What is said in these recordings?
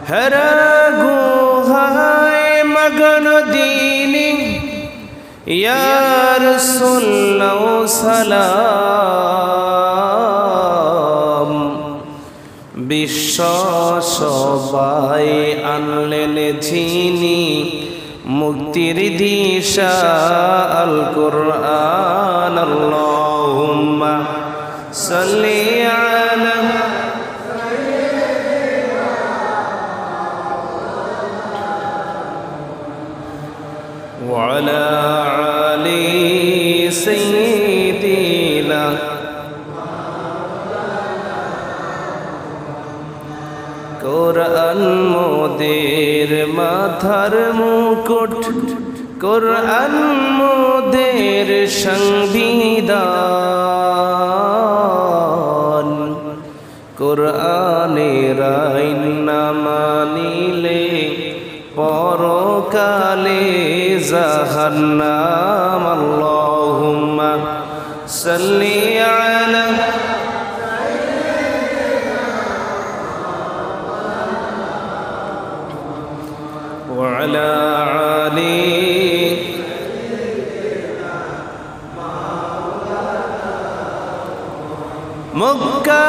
हरा गुहाए मगन दीनी या रसूलल्लाह सलाम বিশ্ব সবাই আনলেন যিনি মুক্তির দিশা আল কুরআন আল্লাহুম্মা সাল্লি আলা ওয়া আলা আলি সাইয়্যিদিনা কুরআন মোদের মাথার মুকুট কুরআন মোদের সংবিধান কুরআনের আইন না মানিলে পরকালে জাহান্নাম আল্লাহুম্মা সাল্লি আলা وعلى آله মক্কা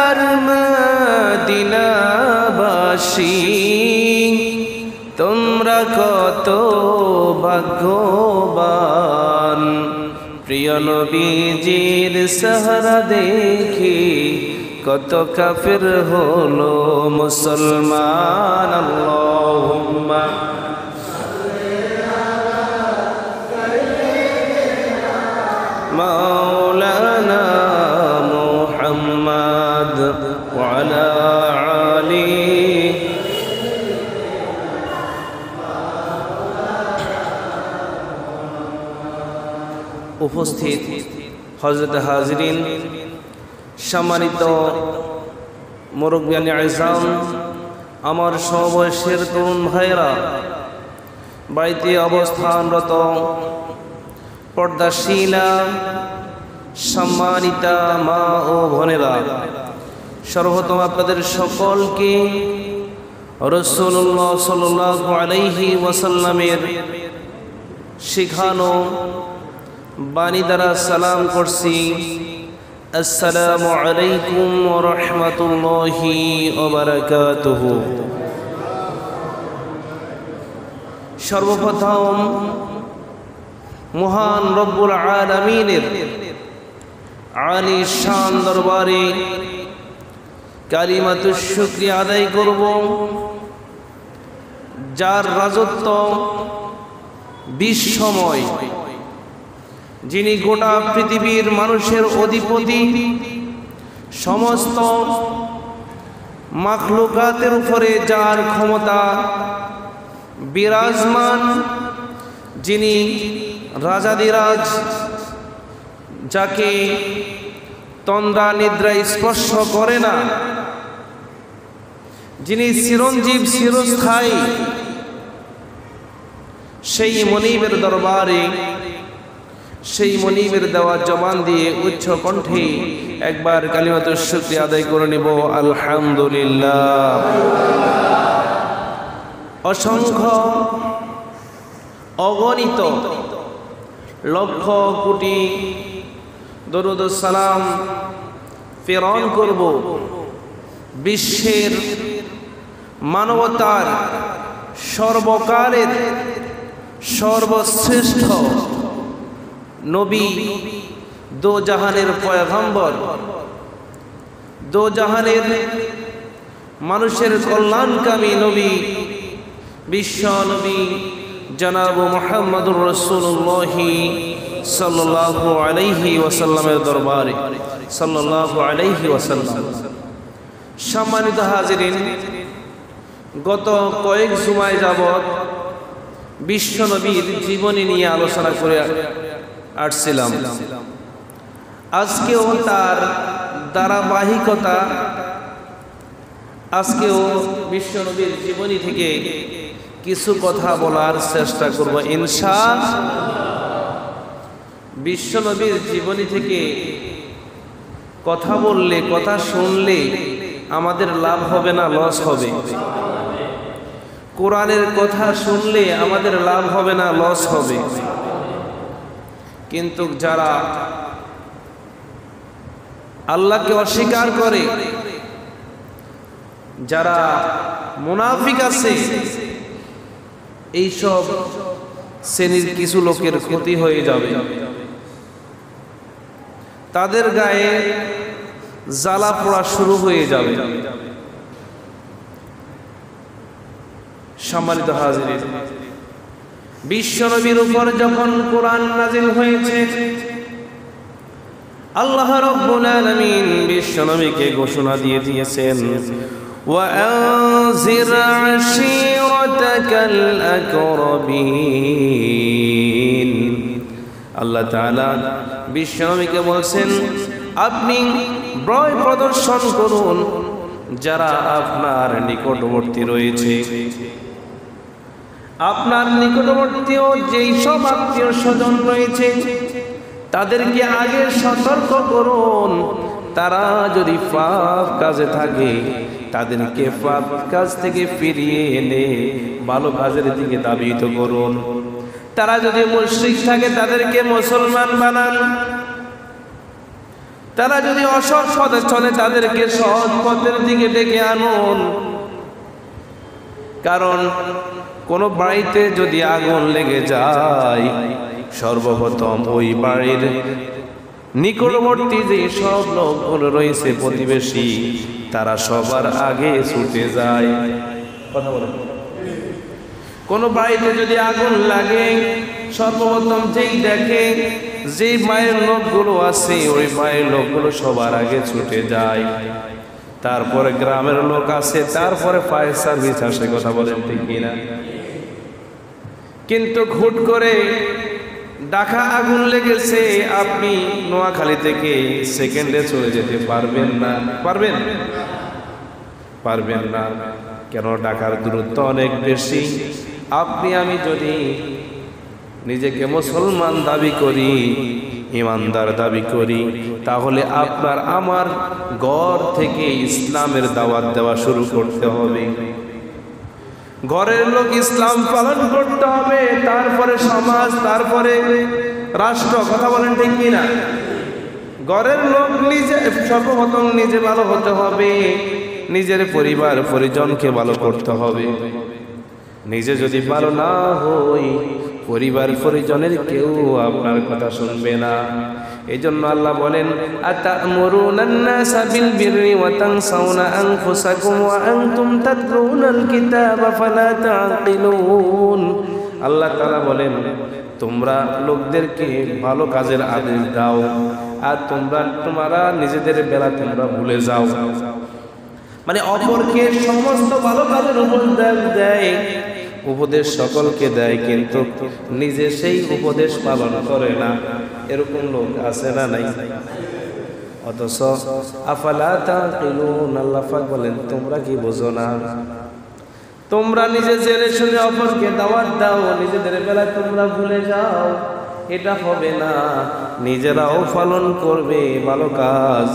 আর মদিনাবাসী তোমরা কত ভাগ্যবান প্রিয় নবীজির চেহারা দেখি কত কাফির হলো মুসলমান আল্লাহুম্মা মাওলানা মুহাম্মদ ওয়া আলা আলি উপস্থিত হযরত হাজিরিন সম্মানিত মুরব্বিয়ান আযম আমার সমবয়সের তরুণ ভাইরা বাড়িতে অবস্থানরত পর্দাশীলা সম্মানিতা মা ও বোনেরা সর্বপ্রথম আপনাদের সকলকে রাসূলুল্লাহ সাল্লাল্লাহু আলাইহি ওয়াসাল্লামের শিখানো বাণী দ্বারা সালাম করছি আসসালামু আলাইকুম ওয়া রাহমাতুল্লাহি ওয়া বারাকাতুহু। সর্বপ্রথম মহান রব্বুল আলামিনের আলী শান দরবারে কালিমাতুশ শুকরিয়া আদায় করব, যার রাজত্ব বিশ্বময়, যিনি গোটা পৃথিবীর মানুষের অধিপতি, সমস্ত মাখলুকাতের উপরে যার ক্ষমতা বিরাজমান, যিনি রাজাদিরাজ, যাকে তন্দ্রা নিদ্রা স্পর্শ করে না, যিনি চিরঞ্জীব চিরস্থায়ী, সেই মনিবের দরবারে সেই মনিবের দেওয়া জবান দিয়ে উচ্চ কণ্ঠে একবার কালিমাতুশ শুকরিয়া আদায় করে নেব আলহামদুলিল্লাহ। অসংখ্য অগণিত লক্ষ কোটি দরুদ ও সালাম প্রেরণ করব বিশ্বের মানবতার সর্বকালের সর্বশ্রেষ্ঠ নবী, দো জাহানের পয়গম্বর, দো জাহানের মানুষের কল্যাণকামী নবী, বিশ্ব নবী জনাব মুহাম্মদুর রাসূলুল্লাহ সাল্লাল্লাহু আলাইহি ওয়াসাল্লামের দরবারে সাল্লাল্লাহু আলাইহি ওয়াসাল্লাম। সম্মানিত হাজিরিন, গত কয়েক জুমায় যাবত বিশ্ব নবীর জীবনী নিয়ে আলোচনা করে আসছিলাম। আজকেও তার ধারাবাহিকতা, আজকেও বিশ্ব নবীর জীবনী থেকে কিছু কথা বলার চেষ্টা করব ইনশাআল্লাহ। বিশ্ব নবীর জীবনী থেকে কথা বললে, কথা শুনলে আমাদের লাভ হবে না লস হবে? কোরআনের কথা শুনলে আমাদের লাভ হবে না, লস হবে। কিন্তু যারা আল্লাহকে অস্বীকার করে, যারা মুনাফিক আছে, এইসব শ্রেণীর কিছু লোকের ক্ষতি হয়ে যাবে। তাদের গায়ে জ্বালা পোড়া শুরু হয়ে যাবে। সম্মানিত হাজিরিন, বিশ্বনবীর উপর যখন কোরআন নাযিল হয়েছে, আল্লাহ রাব্বুল আলামিন বিশ্বনবীকে ঘোষণা দিয়ে দিয়েছেন, وأنذر عشيرتك الأقربين। আল্লাহ তাআলা বিশ্বনবীকে বলছেন, আপনি ভয় প্রদর্শন করুন যারা আপনার নিকটবর্তী রয়েছে। আপনার নিকটবর্তীও যেই সব আত্মীয় স্বজন রয়েছে তাদেরকে আগে সতর্ক করুন। তারা যদি পাপ কাজে থাকে তাদেরকে পাপ কাজ থেকে ফিরিয়ে এনে ভালো কাজের দিকে ধাবিত করুন। তারা যদি মুশরিক থাকে তাদেরকে মুসলমান বানান। তারা যদি অসৎ পথে চলে তাদেরকে সৎ পথের দিকে ডেকে আনুন। কারণ কোন বাড়িতে যদি আগুন লেগে যায়, সর্বপ্রথম ওই বাড়ির নিকটবর্তী যে সব লোকগুলো রয়েছে, প্রতিবেশী, তারা সবার আগে ছুটে যায়। কথা বলেন, কোন বাড়িতে যদি আগুন লাগে, সর্বপ্রথম যেই দেখে যে মায়ের লোকগুলো আছে, ওই মায়ের লোকগুলো সবার আগে ছুটে যায়। তারপরে গ্রামের লোক আছে, তারপরে ফায়ার সার্ভিস আসে। কথা বলেন ঠিক কিনা? কিন্তু হুট করে ঢাকা আগুন লেগেছে, আপনি নোয়াখালী থেকে সেকেন্ডে চলে যেতে পারবেন না। পারবেন? পারবেন না। কেন? ঢাকার দূরত্ব অনেক বেশি। আপনি আমি যদি নিজেকে মুসলমান দাবি করি, ইমানদার দাবি করি, তাহলে আপনার আমার ঘর থেকে ইসলামের দাওয়াত দেওয়া শুরু করতে হবে। ঘরের লোক ইসলাম পালন করতে হবে, তারপরে সমাজ, তারপরে রাষ্ট্র। কথা বলেন ঠিক কিনা? ঘরের লোক নিজে সর্বপ্রথম নিজে ভালো হতে হবে, নিজের পরিবার পরিজনকে ভালো করতে হবে। নিজে যদি ভালো না হই, পরিবার পরিজনের কেউ আপনার কথা শুনবে না। এজন্য আল্লাহ বলেন, আতা'মুরুনান নাসা বিল বিররি ওয়া তানসাউনা আনফুসাকুম ওয়া আনতুম তাতলুনাল কিতাবা ফালা তা'কিলুন। আল্লাহ তাআলা বলেন, তোমরা লোকদেরকে ভালো কাজের আদেশ দাও, আর তোমরা নিজেদের বেলা তোমরা ভুলে যাও। মানে অপরকে সমস্ত ভালো কাজের উপদেশ দেয়, উপদেশ সকলকে দেয়, কিন্তু নিজে সেই উপদেশ পালন করে না। এরকম লোক আছে না নাই? অথচ আফালা তাকিলুন, আল্লাহ পাক বলেন, তোমরা কি বোঝো না? তোমরা নিজে জেনে শুনে অপরকে দাওয়াত দাও, নিজেদের বেলায় তোমরা ভুলে যাও। এটা হবে না। নিজেরাও পালন করবে ভালো কাজ,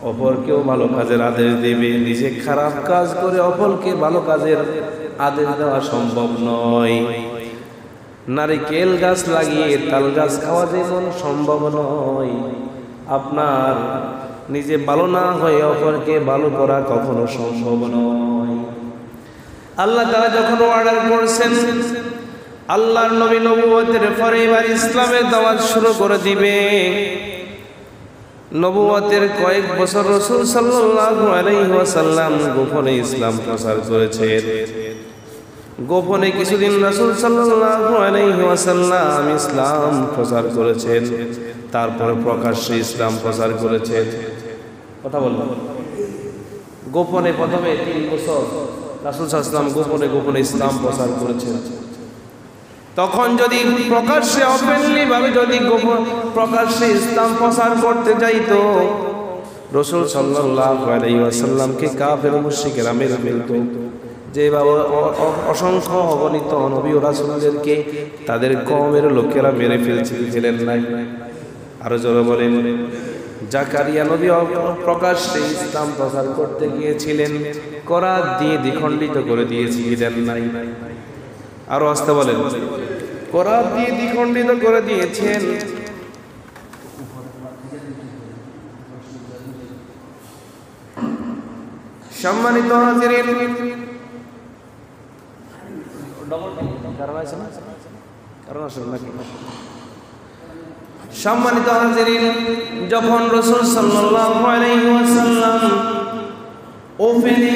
অপরকেও ভালো কাজের আদেশ দেবে। নিজে খারাপ কাজ করে অপরকে ভালো কাজের আদেশ দেওয়া সম্ভব নয়। নারিকেল গাছ লাগিয়ে তাল গাছ খাওয়া যেমন সম্ভব নয়, আপনার নিজে ভালো না হয়ে অপরকে ভালো করা কখনো সম্ভব নয়। আল্লাহ তাআলা যখন অর্ডার করেছেন, আল্লাহর নবী নবুয়তের পরে এবার ইসলামের দাওয়াত শুরু করে দিবে। নবুয়তের কয়েক বছর রাসূল সাল্লাল্লাহু আলাইহি ওয়াসাল্লাম গোপনে ইসলাম প্রচার করেছেন। গোপনে কিছুদিন রাসূল সাল্লাল্লাহু আলাইহি ওয়াসাল্লাম ইসলাম প্রচার করেছেন, তারপরে প্রকাশ্যে ইসলাম প্রচার করেছেন। কথা বলবো, গোপনে প্রথমে 3 বছর রাসূল সাল্লাল্লাহু আলাইহি ওয়াসাল্লাম গোপনে গোপনে ইসলাম প্রচার করেছেন। তখন যদি প্রকাশ্যে ওপেনলি ভাবে যদি প্রকাশ্যে ইসলাম প্রচার করতে যাইতো, রাসূল সাল্লাল্লাহু আলাইহি ওয়াসাল্লামকে কাফের মুশরিকেরা মেরে ফেলতো। যেভাবে অসংখ্য অগণিত নবী ও রাসূলদেরকে তাদের কওমের লোকেরা মেরে ফেলেছিলেন নাই? আরো জোরে বলেন, জাকারিয়া নবী প্রকাশ্যে ইসলাম প্রচার করতে গিয়েছিলেন, করাত দিয়ে দ্বিখণ্ডিত করে দিয়েছিলেন নাই? আরো আসতে বলেন, করাত দিয়ে দ্বিখণ্ডিত করে দিয়েছেন। সম্মানিত হাজিরিন, সম্মানিত হাজিরিন, যখন রাসূল সাল্লাল্লাহু আলাইহি ওয়াসাল্লাম ওপেনে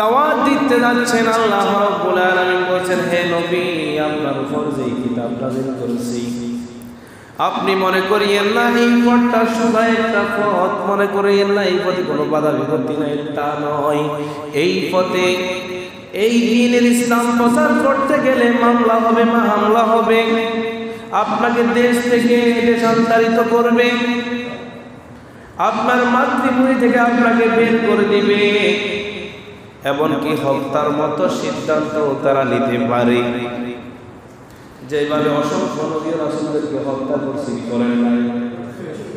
দাওয়াত দিতে যাচ্ছেন, আল্লাহ রাব্বুল আলামিন বলেন, হে নবী, আপনার উপর যে কিতাব নাযিল করেছি, আপনি মনে করিয়েন না এই পথটা শুধু একটা পথ, মনে করিয়েন না এই পথে কোনো বাধা বিপত্তি নাই, তা নয়। এই পথে এই দ্বীনের ইসলাম প্রচার করতে গেলে মামলা হবে, হামলা হবে, আপনাকে দেশ থেকে দেশান্তরিত করবে, আপনার মাতৃভূমি থেকে আপনাকে বের করে দিবে, এমনকি হত্যার মতো সিদ্ধান্ত তারা নিতে পারে। যেভাবে অসংখ্য নবী রাসূলদেরকে হত্যা করছে কি করে নাই?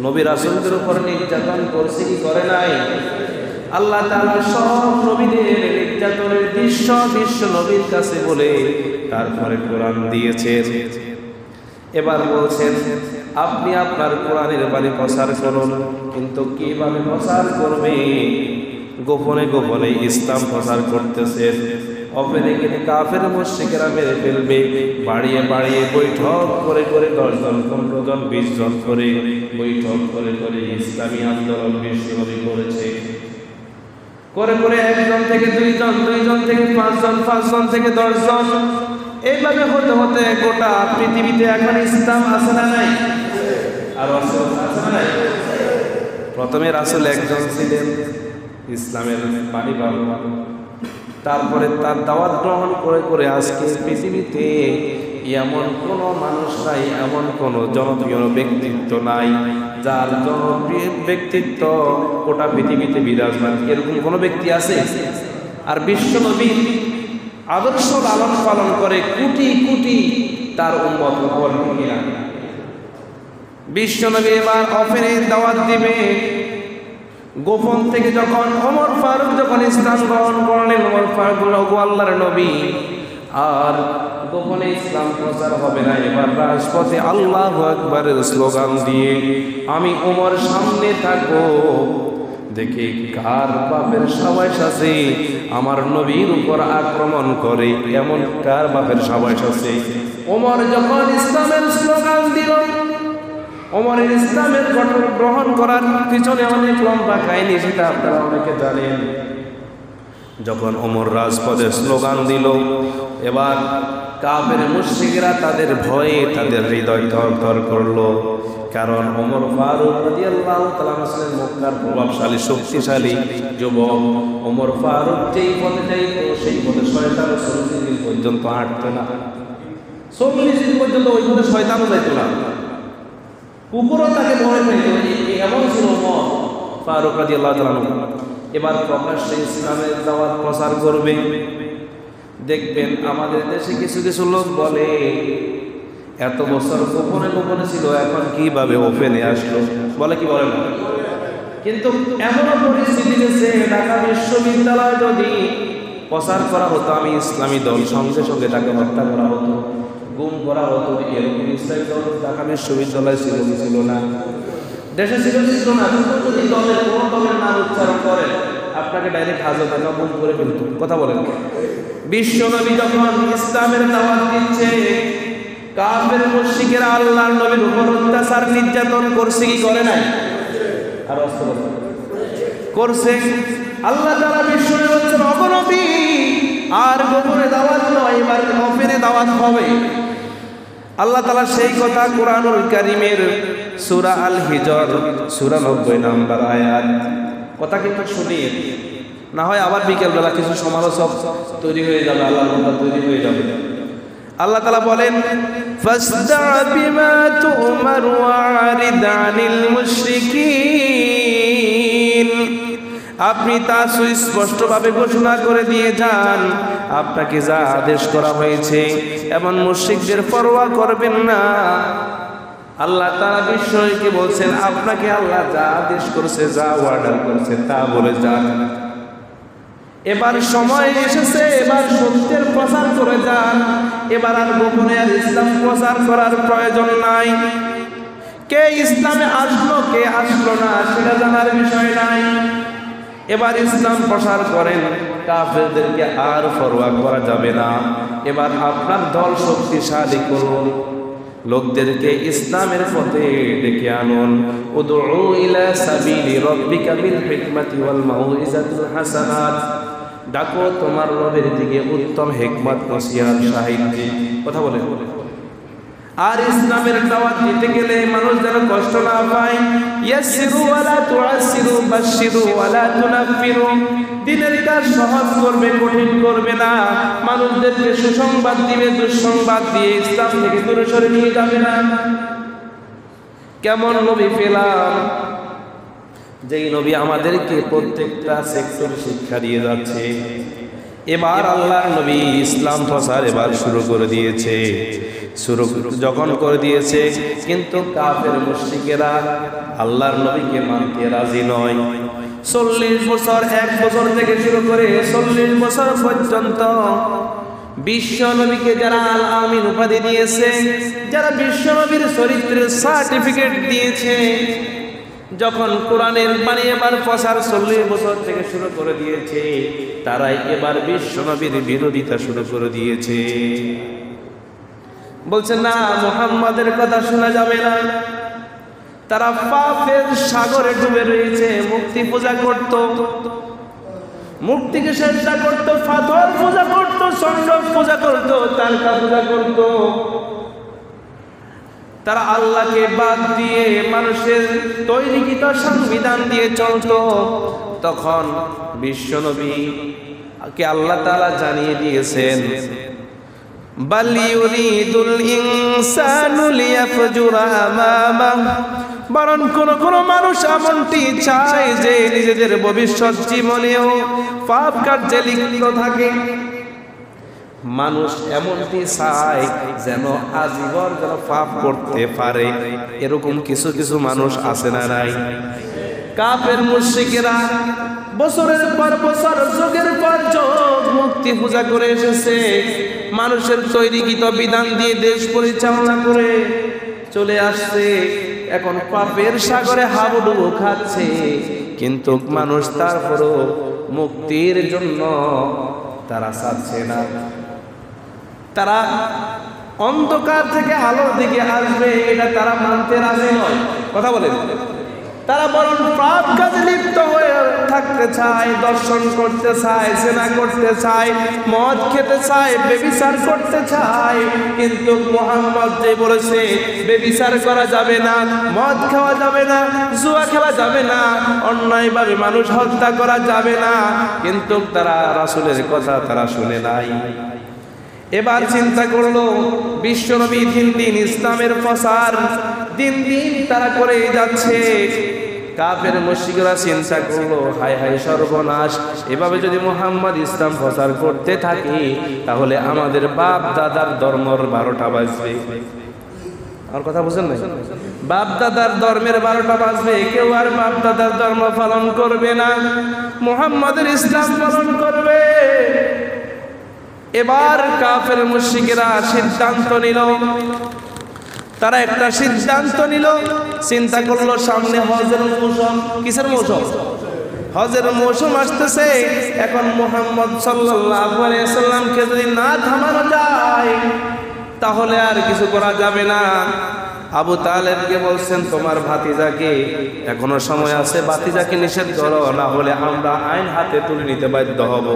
নবী রাসূলদের উপর নির্যাতন করছে কি করে নাই? আল্লাহ তাআলা সব নবীদের নির্যাতনের দৃশ্য বিশ্ব নবীর কাছে বলে তারপরে কোরআন দিয়েছেন। এবার বলছেন, আপনি আপনার কোরআনের বাণী প্রচার করুন, কিন্তু কিভাবে প্রচার করবে? গোপনে গোপনে ইসলাম প্রচার করতেছেন, ওপেনে গেলে কাফের মুশরিকেরা মেরে ফেলবে, বাড়িয়ে বাড়িয়ে বৈঠক করে করে 10 জন 15 জন 20 জন করে বৈঠক করে করে ইসলামী আন্দোলন বিশ্বব্যাপী করেছে। করে করে 1 জন থেকে 2 জন, 2 জন থেকে 5 জন, 5 জন থেকে 10 জন, এইভাবে হতে হতে গোটা পৃথিবীতে এখন ইসলাম আছে না নাই? আর আছে না নাই? প্রথমে রাসূল একজন ছিলেন, ইসলামের বাণী বললেন, তারপরে তার দাওয়াত গ্রহণ করে করে আজকে পৃথিবীতে এমন কোনো মানুষ নাই, এমন কোনো জনপ্রিয় ব্যক্তিত্ব নাই যার জনপ্রিয় ব্যক্তিত্ব গোটা পৃথিবীতে বিরাজমান। এরকম কোনো ব্যক্তি আছে? আর বিশ্ব নবীর আদর্শ লালন পালন করে কোটি কোটি তার উম্মত কিনা? বিশ্ব নবী এবার ওপেনে দাওয়াত দিবে। গোপন থেকে যখন ওমর ফারুক যখন ইসলাম গ্রহণ করলেন, ওমর ফারুক আল্লাহর নবী, আর গোপনে ইসলাম প্রচার হবে না, এবার রাজপথে আল্লাহু আকবারের স্লোগান দিয়ে আমি ওমর সামনে থাকবো, দেখে কার বাপের সাবাস আছে আমার নবীর উপর আক্রমণ করে, এমন কার বাপের সাবাস আছে? ওমর যখন ইসলামের স্লোগান দিল, ওমরের ইসলামের গঠন গ্রহণ করার পিছনে অনেক লম্বা কাহিনী, সেটা আপনারা অনেকে জানেন। যখন ওমর রাজপথে স্লোগান দিল, এবার কাফের মুশরিকরা তাদের ভয়ে তাদের হৃদয় থরথর করলো, কারণ ওমর ফারুক রাদিয়াল্লাহু তাআলা ছিলেন মক্কার প্রভাবশালী শক্তিশালী যুবক। ওমর ফারুক যেই পথে যাইত সেই পথে শয়তান 40 দিন পর্যন্ত হাঁটতো না, 40 দিন পর্যন্ত ওই পথে শয়তানও যাইত না, কুকুরও তাকে ভয় পেত, এমন ছিল ওমর ফারুক রাদিয়াল্লাহু তাআলা। এবার প্রকাশ্যে ইসলামের দাওয়াত প্রচার করবে। দেখবেন আমাদের দেশে কিছু কিছু লোক বলে, এত বছর গোপনে গোপনে ছিল, এখন কিভাবে ওপেনে আসলো? বলে কি বলে না? কিন্তু এমনও পরিস্থিতি গেছে, ঢাকা বিশ্ববিদ্যালয় যদি প্রচার করা হতো আমি ইসলামী দল, সঙ্গে সঙ্গে তাকে হত্যা করা হতো, গুম করা হতো। এরকম ইসলামী দল ঢাকা বিশ্ববিদ্যালয় ছিল কি ছিল না? দেশে ছিল কি ছিল না? যদি দলের কোনো দলের নাম উচ্চারণ করেন আপনাকে ডাইরেক্ট হাজতে গুম করে ফেলত। কথা বলেন। বিশ্ব নবী যখন ইসলামের দাওয়াত দিচ্ছে, কাফের মুশরিকেরা আল্লাহর নবীর উপর অত্যাচার নির্যাতন করছে কি করে নাই? আর করছে। আল্লাহ তাআলা বিশ্ব নবী বলেছেন, ওগো নবী, আর গোপনে দাওয়াত নয়, এবার ওপেনে দাওয়াত হবে। আল্লাহ তাআলা সেই কথা কোরআনুল কারীমের সূরা আল হিজর সূরা 90 নম্বর আয়াত, কথা কিন্তু শুনিয়ে না হয় আবার বিকেলবেলা কিছু সমালোচক তৈরি হয়ে যাবে, আল্লাহর বান্দা তৈরি হয়ে যাবে। আল্লাহ তাআলা বলেন, ফাসদা বিমা তুমার ওয়ারিদ আনিল মুশরিকিন, আপনি তা সুস্পষ্টভাবে ঘোষণা করে দিয়ে যান, আপনাকে যা আদেশ করা হয়েছে এমন মুশরিকদের পরোয়া করবেন না। আল্লাহ তাআলা বিশ্বকে বলছেন আপনাকে আল্লাহ যা আদেশ করেছে, যা অর্ডার করেছে তা বলে যান। এবার সময় এসেছে, এবার সত্যের প্রচার করে যান। এবার আর গোপনে আর ইসলাম প্রচার করার প্রয়োজন নাই। কে ইসলামে আসলো কে আসলো না সেটা জানার বিষয় নাই। এবার ইসলাম প্রচার করেন, কাফেরদেরকে আর পরোয়া করা যাবে না। এবার আপনার দল শক্তিশালী করুন, লোকদেরকে ইসলামের পথে ডেকে আনুন। উদউ ইলা সাবিলি রাব্বিকা বিল হিকমাতি ওয়াল মাউইজাতিল হাসানাত, ডাকো তোমার রবের দিকে উত্তম হিকমত নসিহত সাহিত্যে। কথা বলে আর ইসলামের দাওয়াত দিতে গেলে মানুষ যেন কষ্ট না পায়। ইয়াসসিরু ওয়ালা তুআসসিরু, বাশশিরু ওয়ালা তুনাফিরু, দিনের কাজ সহজ করবে, কঠিন করবে না। মানুষদেরকে সুসংবাদ দিবে, দুঃসংবাদ দিয়ে ইসলাম থেকে দূরে সরে নিয়ে যাবে না। কেমন নবী পেলাম, যেই নবী আমাদেরকে প্রত্যেকটা সেক্টর শিক্ষা দিয়ে যাচ্ছে। এবার আল্লাহর নবী ইসলাম প্রচার এবার শুরু করে দিয়েছে। শুরু যখন করে দিয়েছে, কিন্তু কাফের মুশরিকেরা আল্লাহর নবীকে মানতে রাজি নয়। 40 বছর, 1 বছর থেকে শুরু করে 40 বছর পর্যন্ত বিশ্ব নবীকে যারা আল আমিন উপাধি দিয়েছে, যারা বিশ্ব নবীর চরিত্রের সার্টিফিকেট দিয়েছে, যখন কোরআনের বাণী এবার প্রচার 40 বছর থেকে শুরু করে দিয়েছে, তারাই এবার বিশ্ব নবীর বিরোধিতা শুরু করে দিয়েছে। বলছে না, মুহাম্মাদের কথা শোনা যাবে না। তারা পাপের সাগরে ডুবে রয়েছে। মূর্তি পূজা করত, মূর্তিকে সেজদা করত, পাথর পূজা করত, চন্দ্র পূজা করত, তারকা পূজা করত। তারা আল্লাহকে বাদ দিয়ে মানুষের তৈরিকৃত সংবিধান দিয়ে চলত। তখন বিশ্বনবীকে আল্লাহ তাআলা জানিয়ে দিয়েছেন, বাল ইউরিদুল ইনসানু লিয়াফজুরা আমামাহু, বরং কোন মানুষ এমনটি চায় যে নিজেদের ভবিষ্যৎ জীবনেও পাপ কার্যে লিপ্ত থাকে। মানুষ এমনটি চায় যেন আজীবন যেন পাপ করতে পারে। এরকম কিছু কিছু মানুষ আছে না নাই? কাফের মুশরিকেরা বছরের পর বছর, যুগের পর যুগ মূর্তি পূজা করে এসেছে। মানুষের তৈরিকৃত বিধান দিয়ে দেশ পরিচালনা করে চলে আসছে। এখন পাপের সাগরে হাবুডুবু খাচ্ছে, কিন্তু মানুষ তারপরও মুক্তির জন্য তারা চাচ্ছে না। তারা অন্ধকার থেকে আলোর দিকে আসবে, এটা তারা মানতে রাজি নয়। কথা বলেন, তারা বরং পাপ কাজে লিপ্ত হয়ে থাকতে চায়, দর্শন করতে চায়, জেনা করতে চায়, মদ খেতে চায়, ব্যভিচার করতে চায়। কিন্তু মুহাম্মদ যে বলেছে ব্যভিচার করা যাবে না, মদ খাওয়া যাবে না, জুয়া খেলা যাবে না, অন্যায়ভাবে মানুষ হত্যা করা যাবে না, কিন্তু তারা রাসূলের কথা তারা শুনে নাই। এবার চিন্তা করলো, বিশ্বনবী দিন দিন ইসলামের প্রচার দিন দিন তারা করে যাচ্ছে। কাফের মুশরিকরা চিন্তা করলো, হায় হায় সর্বনাশ, এভাবে যদি মুহাম্মদ ইসলাম প্রচার করতে থাকে তাহলে আমাদের বাপ দাদার ধর্মের 12টা বাজবে। আমার কথা বুঝেন না? বাপ দাদার ধর্মের 12টা বাজবে, কেউ আর বাপ দাদার ধর্ম পালন করবে না, মুহাম্মদের ইসলাম পালন করবে। এবার কাফের মুশরিকেরা সিদ্ধান্ত নিল, তারা একটা সিদ্ধান্ত নিল, চিন্তা করলো সামনে হজের মৌসুম। কিসের মৌসুম? হজের মৌসুম আসতেছে। এখন মুহাম্মদ সাল্লাল্লাহু আলাইহি ওয়াসাল্লামকে যদি না থামানো যায় তাহলে আর কিছু করা যাবে না। আবু তালেবকে বলছেন, তোমার ভাতিজাকে এখনো সময় আছে, ভাতিজাকে নিষেধ করো, না হলে আমরা আইন হাতে তুলে নিতে বাধ্য হব।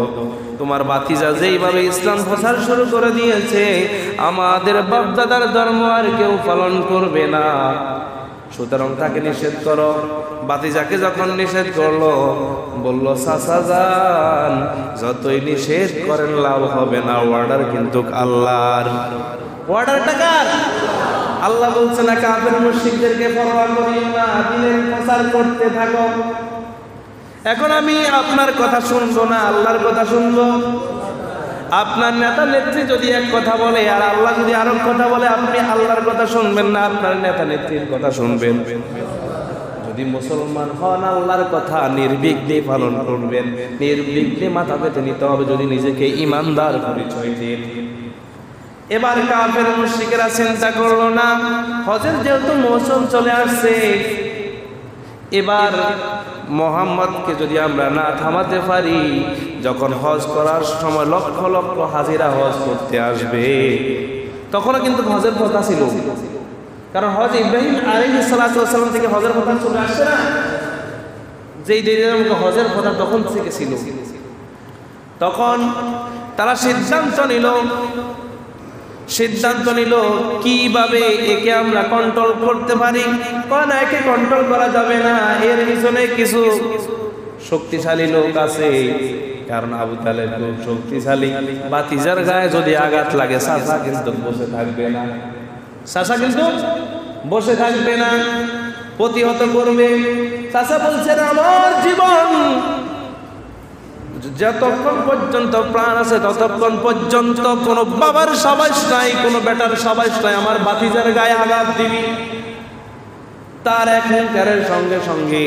তোমার ভাতিজা যেইভাবে ইসলাম প্রচার শুরু করে দিয়েছে, আমাদের বাপদাদার ধর্ম আর কেউ পালন করবে না, সুতরাং তাকে নিষেধ করো। ভাতিজাকে যখন নিষেধ করলো, বলল, চাচা যান যতই নিষেধ করেন লাভ হবে না, অর্ডার কিন্তু আল্লাহর। অর্ডারটা কার? আল্লাহ বলছে না কাফের মুশরিকদেরকে পরোয়া করিও না, দ্বীনের প্রচার করতে থাকো। এখন আমি আপনার কথা শুনবো না, আল্লাহর কথা শুনবো। আপনার নেতা নেত্রী যদি এক কথা বলে আর আল্লাহ যদি আরো কথা বলে, আপনি আল্লাহর কথা শুনবেন না, আপনার নেতা নেত্রীর কথা শুনবেন? যদি মুসলমান হন আল্লাহর কথা নির্বিঘ্নে পালন করবেন, নির্বিঘ্নে মাথা পেতে নিতে হবে যদি নিজেকে ইমানদার পরিচয় দেন। এবার কাফের মুশরিকেরা চিন্তা করলো না, হজের যেহেতু মৌসুম চলে আসছে, এবার মুহাম্মদকে যদি আমরা না থামাতে পারি, যখন হজ করার সময় লক্ষ লক্ষ হাজিরা হজ করতে আসবে, তখনও কিন্তু হজের কথা ছিল। কারণ হজ ইব্রাহিম আলাইহিস সালাতু ওয়াস সালাম থেকে হজের কথা চলে আসছে না, যেই দিনের হজের কথা তখন থেকে ছিল। তখন তারা সিদ্ধান্ত নিল কিভাবে একে আমরা কন্ট্রোল করতে পারি। কারণ একে কন্ট্রোল করা যাবে না, এর পিছনে কিছু শক্তিশালী লোক আছে। কারণ আবু তালেব খুব শক্তিশালী, ভাতিজার গায়ে যদি আঘাত লাগে চাচা কিন্তু বসে থাকবে না, প্রতিহত করবে। চাচা বলছেন আমার জীবন যতক্ষণ পর্যন্ত প্রাণ আছে ততক্ষণ পর্যন্ত কোনো বাবার সাবাস নাই, কোনো বেটার সাবাস নাই, আমার ভাতিজার গায়ে আঘাত দিবি। তার এক হুঙ্কারের সঙ্গে সঙ্গে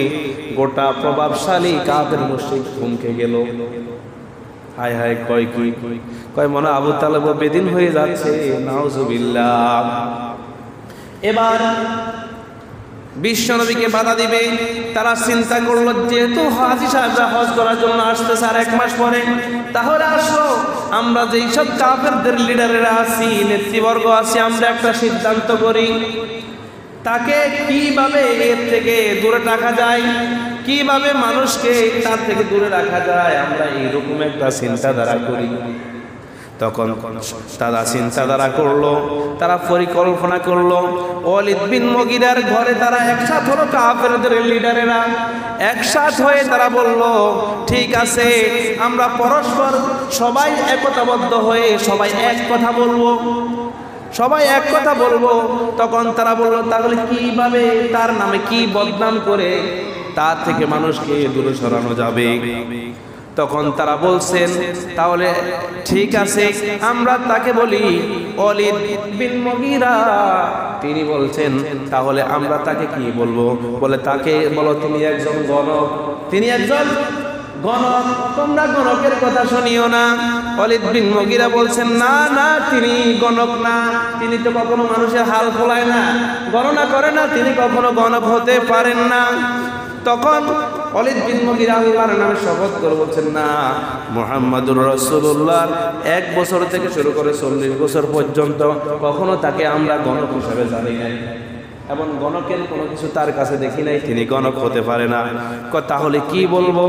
গোটা প্রভাবশালী কাফের মুশরিক থমকে গেল। হায় হায়, কয় মনে আবু তালেব বেদিন হয়ে যাচ্ছে, নাউজুবিল্লাহ। এবার বিশ্বনবীকে বাধা দিবে। তারা চিন্তা করলো যেহেতু হাজী সাহেবরা হজ করার জন্য আসতেছে আর 1 মাস পরে, তাহলে আসো আমরা যেই সব কাফেরদের লিডারেরা আছি, নেতৃবর্গ আছি, আমরা একটা সিদ্ধান্ত করি, তাকে কিভাবে এর থেকে দূরে রাখা যায়, কিভাবে মানুষকে তার থেকে দূরে রাখা যায়, আমরা এইরকম একটা চিন্তাধারা করি। তখন তারা চিন্তাধারা করলো, তারা পরিকল্পনা করলো। ওয়ালিদ বিন মুগীরার ঘরে তারা একসাথ হলো, কাফেরদের লিডারেরা একসাথ হয়ে তারা বলল ঠিক আছে, আমরা পরস্পর সবাই একতাবদ্ধ হয়ে সবাই এক কথা বলবো। তখন তারা বলল তাহলে কিভাবে তার নামে কি বদনাম করে তার থেকে মানুষকে দূরে সরানো যাবে। তখন তারা বলছেন তাহলে ঠিক আছে, আমরা তাকে বলি ওয়ালিদ বিন মুগীরা। তিনি বলছেন তাহলে আমরা তাকে কি বলবো? বলে তাকে বলো তিনি একজন গণক, তোমরা গণকের কথা শুনিও না। ওয়ালিদ বিন মুগীরা বলছেন না, তিনি গণক না, তিনি তো কখনো মানুষের হাল ফলায় না, গণনা করে না, তিনি কখনো গণক হতে পারেন না। তখন ওয়ালিদ বিন মুগীরা আল্লাহর নামে শপথ করে বলছেন না, মুহাম্মাদুর রাসূলুল্লাহ 1 বছর থেকে শুরু করে 40 বছর পর্যন্ত কখনো তাকে আমরা গণক হিসেবে জানি নাই এবং গণকের কোনো কিছু তার কাছে দেখি নাই, তিনি গণক হতে পারে না। তাহলে কি বলবো?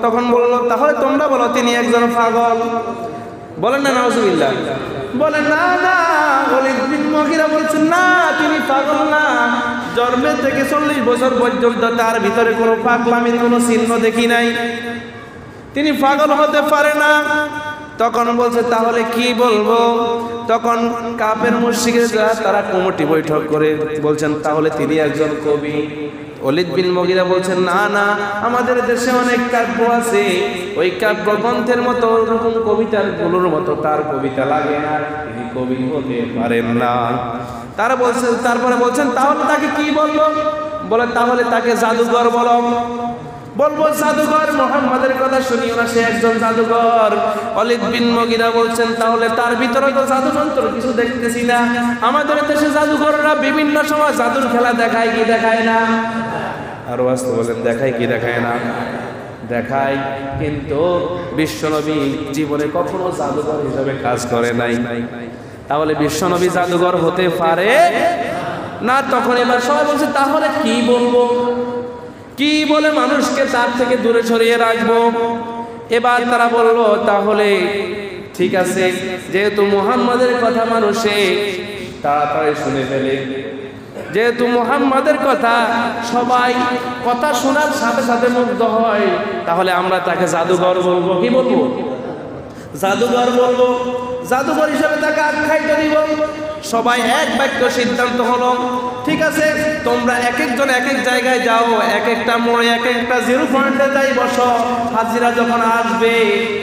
তখন বললো তাহলে তোমরা বলো তিনি একজন পাগল। বলেন না নাউজুবিল্লাহ, বলেন না। ওয়ালিদ বিন মুগীরা বলছেন না, তিনি পাগল না, জন্মের থেকে 40 বছর পর্যন্ত তার ভিতরে কোনো পাগলামির কোনো চিহ্ন দেখি নাই, তিনি পাগল হতে পারে না। তখন বলছে তাহলে কি বলবো? তখন কাফের মুশরিকরা তারা কমিটি বৈঠক করে বলছেন তাহলে তিনি একজন কবি। ওয়ালিদ বিন মুগীরা বলছেন না, আমাদের দেশে অনেক কাব্য আছে, ওই কাব্য গ্রন্থের মতো ওরকম কবিতাগুলোর মতো তার কবিতা লাগে না, তিনি কবি হতে পারেন না। তারপরে বলছেন তাহলে তাকে কি বলবো? বলে তাহলে তাকে জাদুঘর বলবো জাদুঘর, মুহাম্মাদের কথা শুনিও না, সে একজন জাদুঘর। ওয়ালিদ বিন মুগীরা বলছেন তাহলে তার ভিতরে তো জাদুযন্ত্র কিছু দেখতেছি না, আমাদের দেশে জাদুঘররা বিভিন্ন সময় জাদুর খেলা দেখায় কি দেখায় না? আরো আসতে বলেন, দেখায় কি দেখায় না? দেখায়, কিন্তু বিশ্বনবী জীবনে কখনো জাদুঘর হিসেবে কাজ করে নাই। তাহলে বিশ্বনবী জাদুঘর হতে পারে না। তখন এবার সবাই বলছে তাহলে কি বলবো, কি বলে মানুষকে তার থেকে দূরে সরিয়ে রাখবো? এবার তারা বললো তাহলে ঠিক আছে, যেহেতু মুহাম্মাদের কথা মানুষে তাড়াতাড়ি শুনে ফেলে, যেহেতু মুহাম্মাদের কথা সবাই কথা শোনার সাথে সাথে মুগ্ধ হয়, তাহলে আমরা তাকে জাদুঘর বলবো। কি বলবো? জাদুঘর বলবো, জাদুঘর হিসেবে তাকে আখ্যায়িত দিব। সবাই এক বাক্য সিদ্ধান্ত হলো ঠিক আছে, তোমরা এক একজন এক এক জায়গায় যাও, এক একটা মোড়ে এক একটা জিরো পয়েন্টে যাই বসো। হাজিরা যখন আসবে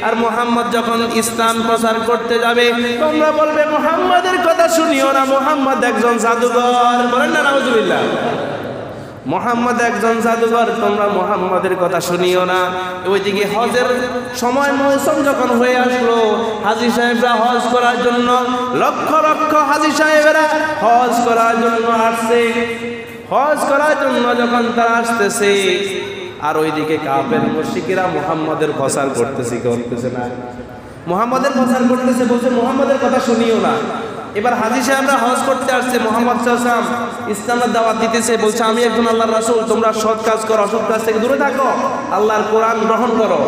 আর মুহাম্মদ যখন ইসলাম প্রচার করতে যাবে, তোমরা বলবে মুহাম্মাদের কথা শুনিও না, মুহাম্মদ একজন জাদুঘর। বলেন না নাউজুবিল্লাহ। মুহাম্মদ একজন জাদুঘর, তোমরা মুহাম্মাদের কথা শুনিও না। ওইদিকে হজের সময় মৌসুম যখন হয়ে আসলো, হাজী সাহেবরা হজ করার জন্য, লক্ষ লক্ষ হাজী সাহেবরা হজ করার জন্য আসছে। হজ করার জন্য যখন তারা আসতেছে, আর ওইদিকে কাফের মুশরিকরা মুহাম্মাদের প্রচার করতেছে না, মুহাম্মাদের প্রচার করতেছে, বলছে মুহাম্মাদের কথা শুনিও না। এবার হাজী সাহেবরা হজ করতে আসছে, মুহাম্মদ সাল্লাল্লাহু আলাইহি ওয়াসাল্লাম ইসলামের দাওয়াত দিতেছে, বলছে আমি একজন আল্লাহর রাসূল, তোমরা সৎ কাজ করো, অসৎ কাজ থেকে দূরে থাকো, আল্লাহর কোরআন গ্রহণ করো।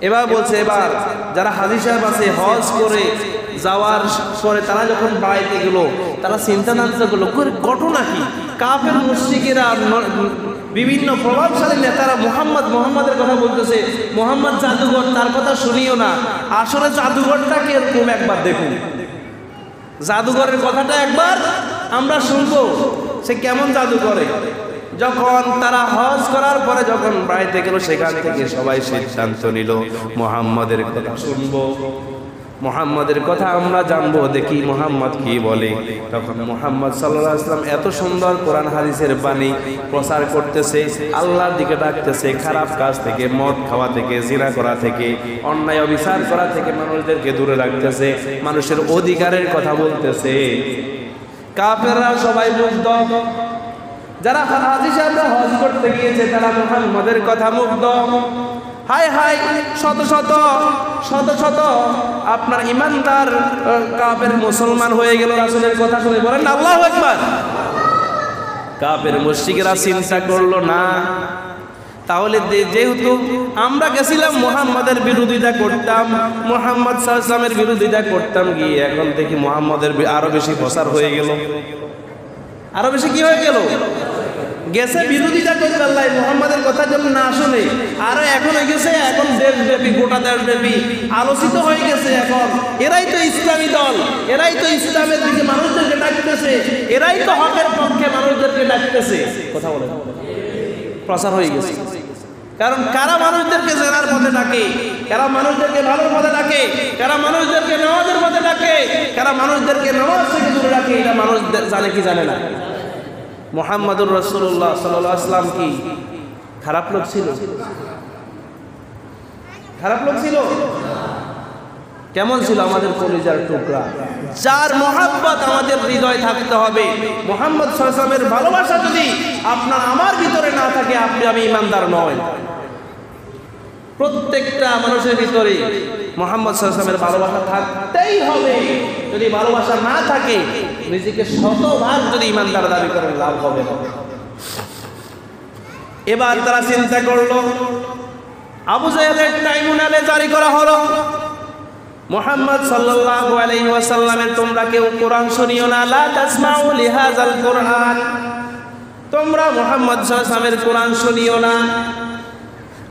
এবার বলছে, এবার যারা হাজী সাহেব আছে হজ করে যাওয়ার পরে তারা যখন বাড়িতে গেল, তারা চিন্তা করলো ঘটনা কি, কাফের মুশরিকেরা বিভিন্ন প্রভাবশালী নেতারা মুহাম্মাদের কথা বলতেছে, মুহাম্মদ জাদুঘর, তার কথা শুনিও না। আসলে জাদুঘরটা কিরকম একবার দেখুন, জাদুঘরের কথাটা একবার আমরা শুনবো, সে কেমন জাদু করে। যখন তারা হজ করার পরে যখন বাড়িতে গেল, সেখান থেকে সবাই সিদ্ধান্ত নিল মুহাম্মাদের কথা শুনবো, মুহাম্মাদের কথা আমরা জানবো, দেখি মুহাম্মদ কি বলে। তখন মুহাম্মদ সাল্লাল্লাহু আলাইহি ওয়াসাল্লাম এত সুন্দর কোরআন হাদিসের বাণী প্রচার করতেছে, আল্লাহর দিকে ডাকতেছে, খারাপ কাজ থেকে, মদ খাওয়া থেকে, জিনা করা থেকে, অন্যায় অবিচার করা থেকে মানুষদেরকে দূরে রাখতেছে, মানুষের অধিকারের কথা বলতেছে। কাফেররা সবাই মুগ্ধ, যারা হাজী সাহেবরা হজ করতে গিয়েছে তারা মুহাম্মদের কথা মুগ্ধ। হায় হায়, শত শত শত শত আপনার ইমানদার কাফের মুসলমান হয়ে গেল রাসূলের কথা শুনে। বলেন আল্লাহু আকবার। কাফের মুশরিকরা চিন্তা করলো না, তাহলে যেহেতু আমরা গেছিলাম মুহাম্মাদের বিরোধিতা করতাম, মুহাম্মদ সাল্লাল্লাহু আলাইহি ওয়াসাল্লামের বিরোধিতা করতাম, গিয়ে এখন দেখি মুহাম্মাদের আরো বেশি প্রচার হয়ে গেল, আরো বেশি কি হয়ে গেল, গেছে বিরোধিতা করতে, আল্লাহ মুহাম্মাদের কথা যেন না শুনে, আর এখন হয়ে গেছে, এখন দেশব্যাপী, গোটা দেশব্যাপী আলোচিত হয়ে গেছে। এখন এরাই তো ইসলামী দল, এরাই তো ইসলামের দিকে মানুষদেরকে ডাকতেছে, এরাই তো হকের পক্ষে মানুষদেরকে ডাকতেছে। কথা বলে প্রচার হয়ে গেছে। কারণ কারা মানুষদেরকে জেনার পথে ডাকে, কারা মানুষদেরকে ভালোর পথে ডাকে, কারা মানুষদেরকে নামাজের পথে ডাকে, কারা মানুষদেরকে নামাজ থেকে দূরে রাখে, এটা মানুষ জানে কি জানে না। মুহাম্মাদুর রাসূলুল্লাহ সাল্লাল্লাহু আলাইহি ওয়াসাল্লাম কি খারাপ লোক ছিল? খারাপ লোক ছিল? কেমন ছিল? আমাদের কলিজার টুকরা, যার মহব্বত আমাদের হৃদয় থাকতে হবে। মুহাম্মদ সাল্লাল্লাহু আলাইহি ওয়াসাল্লামের ভালোবাসা যদি আপনার আমার ভিতরে না থাকে, আমি ইমানদার নয়। প্রত্যেকটা মানুষের ভিতরে মুহাম্মদ সাল্লাল্লাহু আলাইহি ওয়াসাল্লামের ভালোবাসা থাকতেই হবে। যদি ভালোবাসা না থাকে, নিজেকে শতভাগ যদি ইমানদার দাবি করেন, লাভ হবে না। এবার তারা চিন্তা করলো, আবু জাহেলের ট্রাইব্যুনালে জারি করা হলো, মুহাম্মদ সাল্লাল্লাহু আলাইহি ওয়াসাল্লামের তোমরা কেউ কোরআন শুনিও না, লা তাসমাউ লিহাযাল কোরআন, তোমরা মুহাম্মদ সাল্লাল্লাহু আলাইহি ওয়াসাল্লামের কোরআন শুনিও না।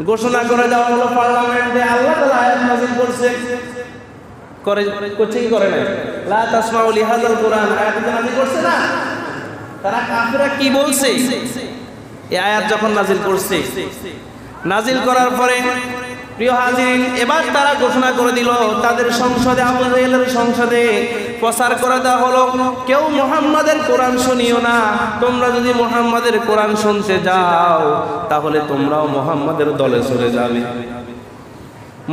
ঘোষণা করে দেওয়া হলো পার্লামেন্টে, আল্লাহ তাআলা আয়াত নাযিল করছে, করছে কি করে না, লা তাসমাউ লিহাযাল কোরআন আয়াত নাযিল করছে না। তারা কাফেররা কি বলছে, এই আয়াত যখন নাযিল করছে, নাযিল করার পরে প্রিয় হাজিরিন, এবার তারা ঘোষণা করে দিল তাদের সংসদে, আবু জাহেলের সংসদে প্রচার করে দেওয়া হলো, কেউ মুহাম্মাদের কোরআন শুনিও না। তোমরা যদি মুহাম্মাদের কোরআন শুনতে যাও, তাহলে তোমরাও মুহাম্মাদের দলে চলে যাবে,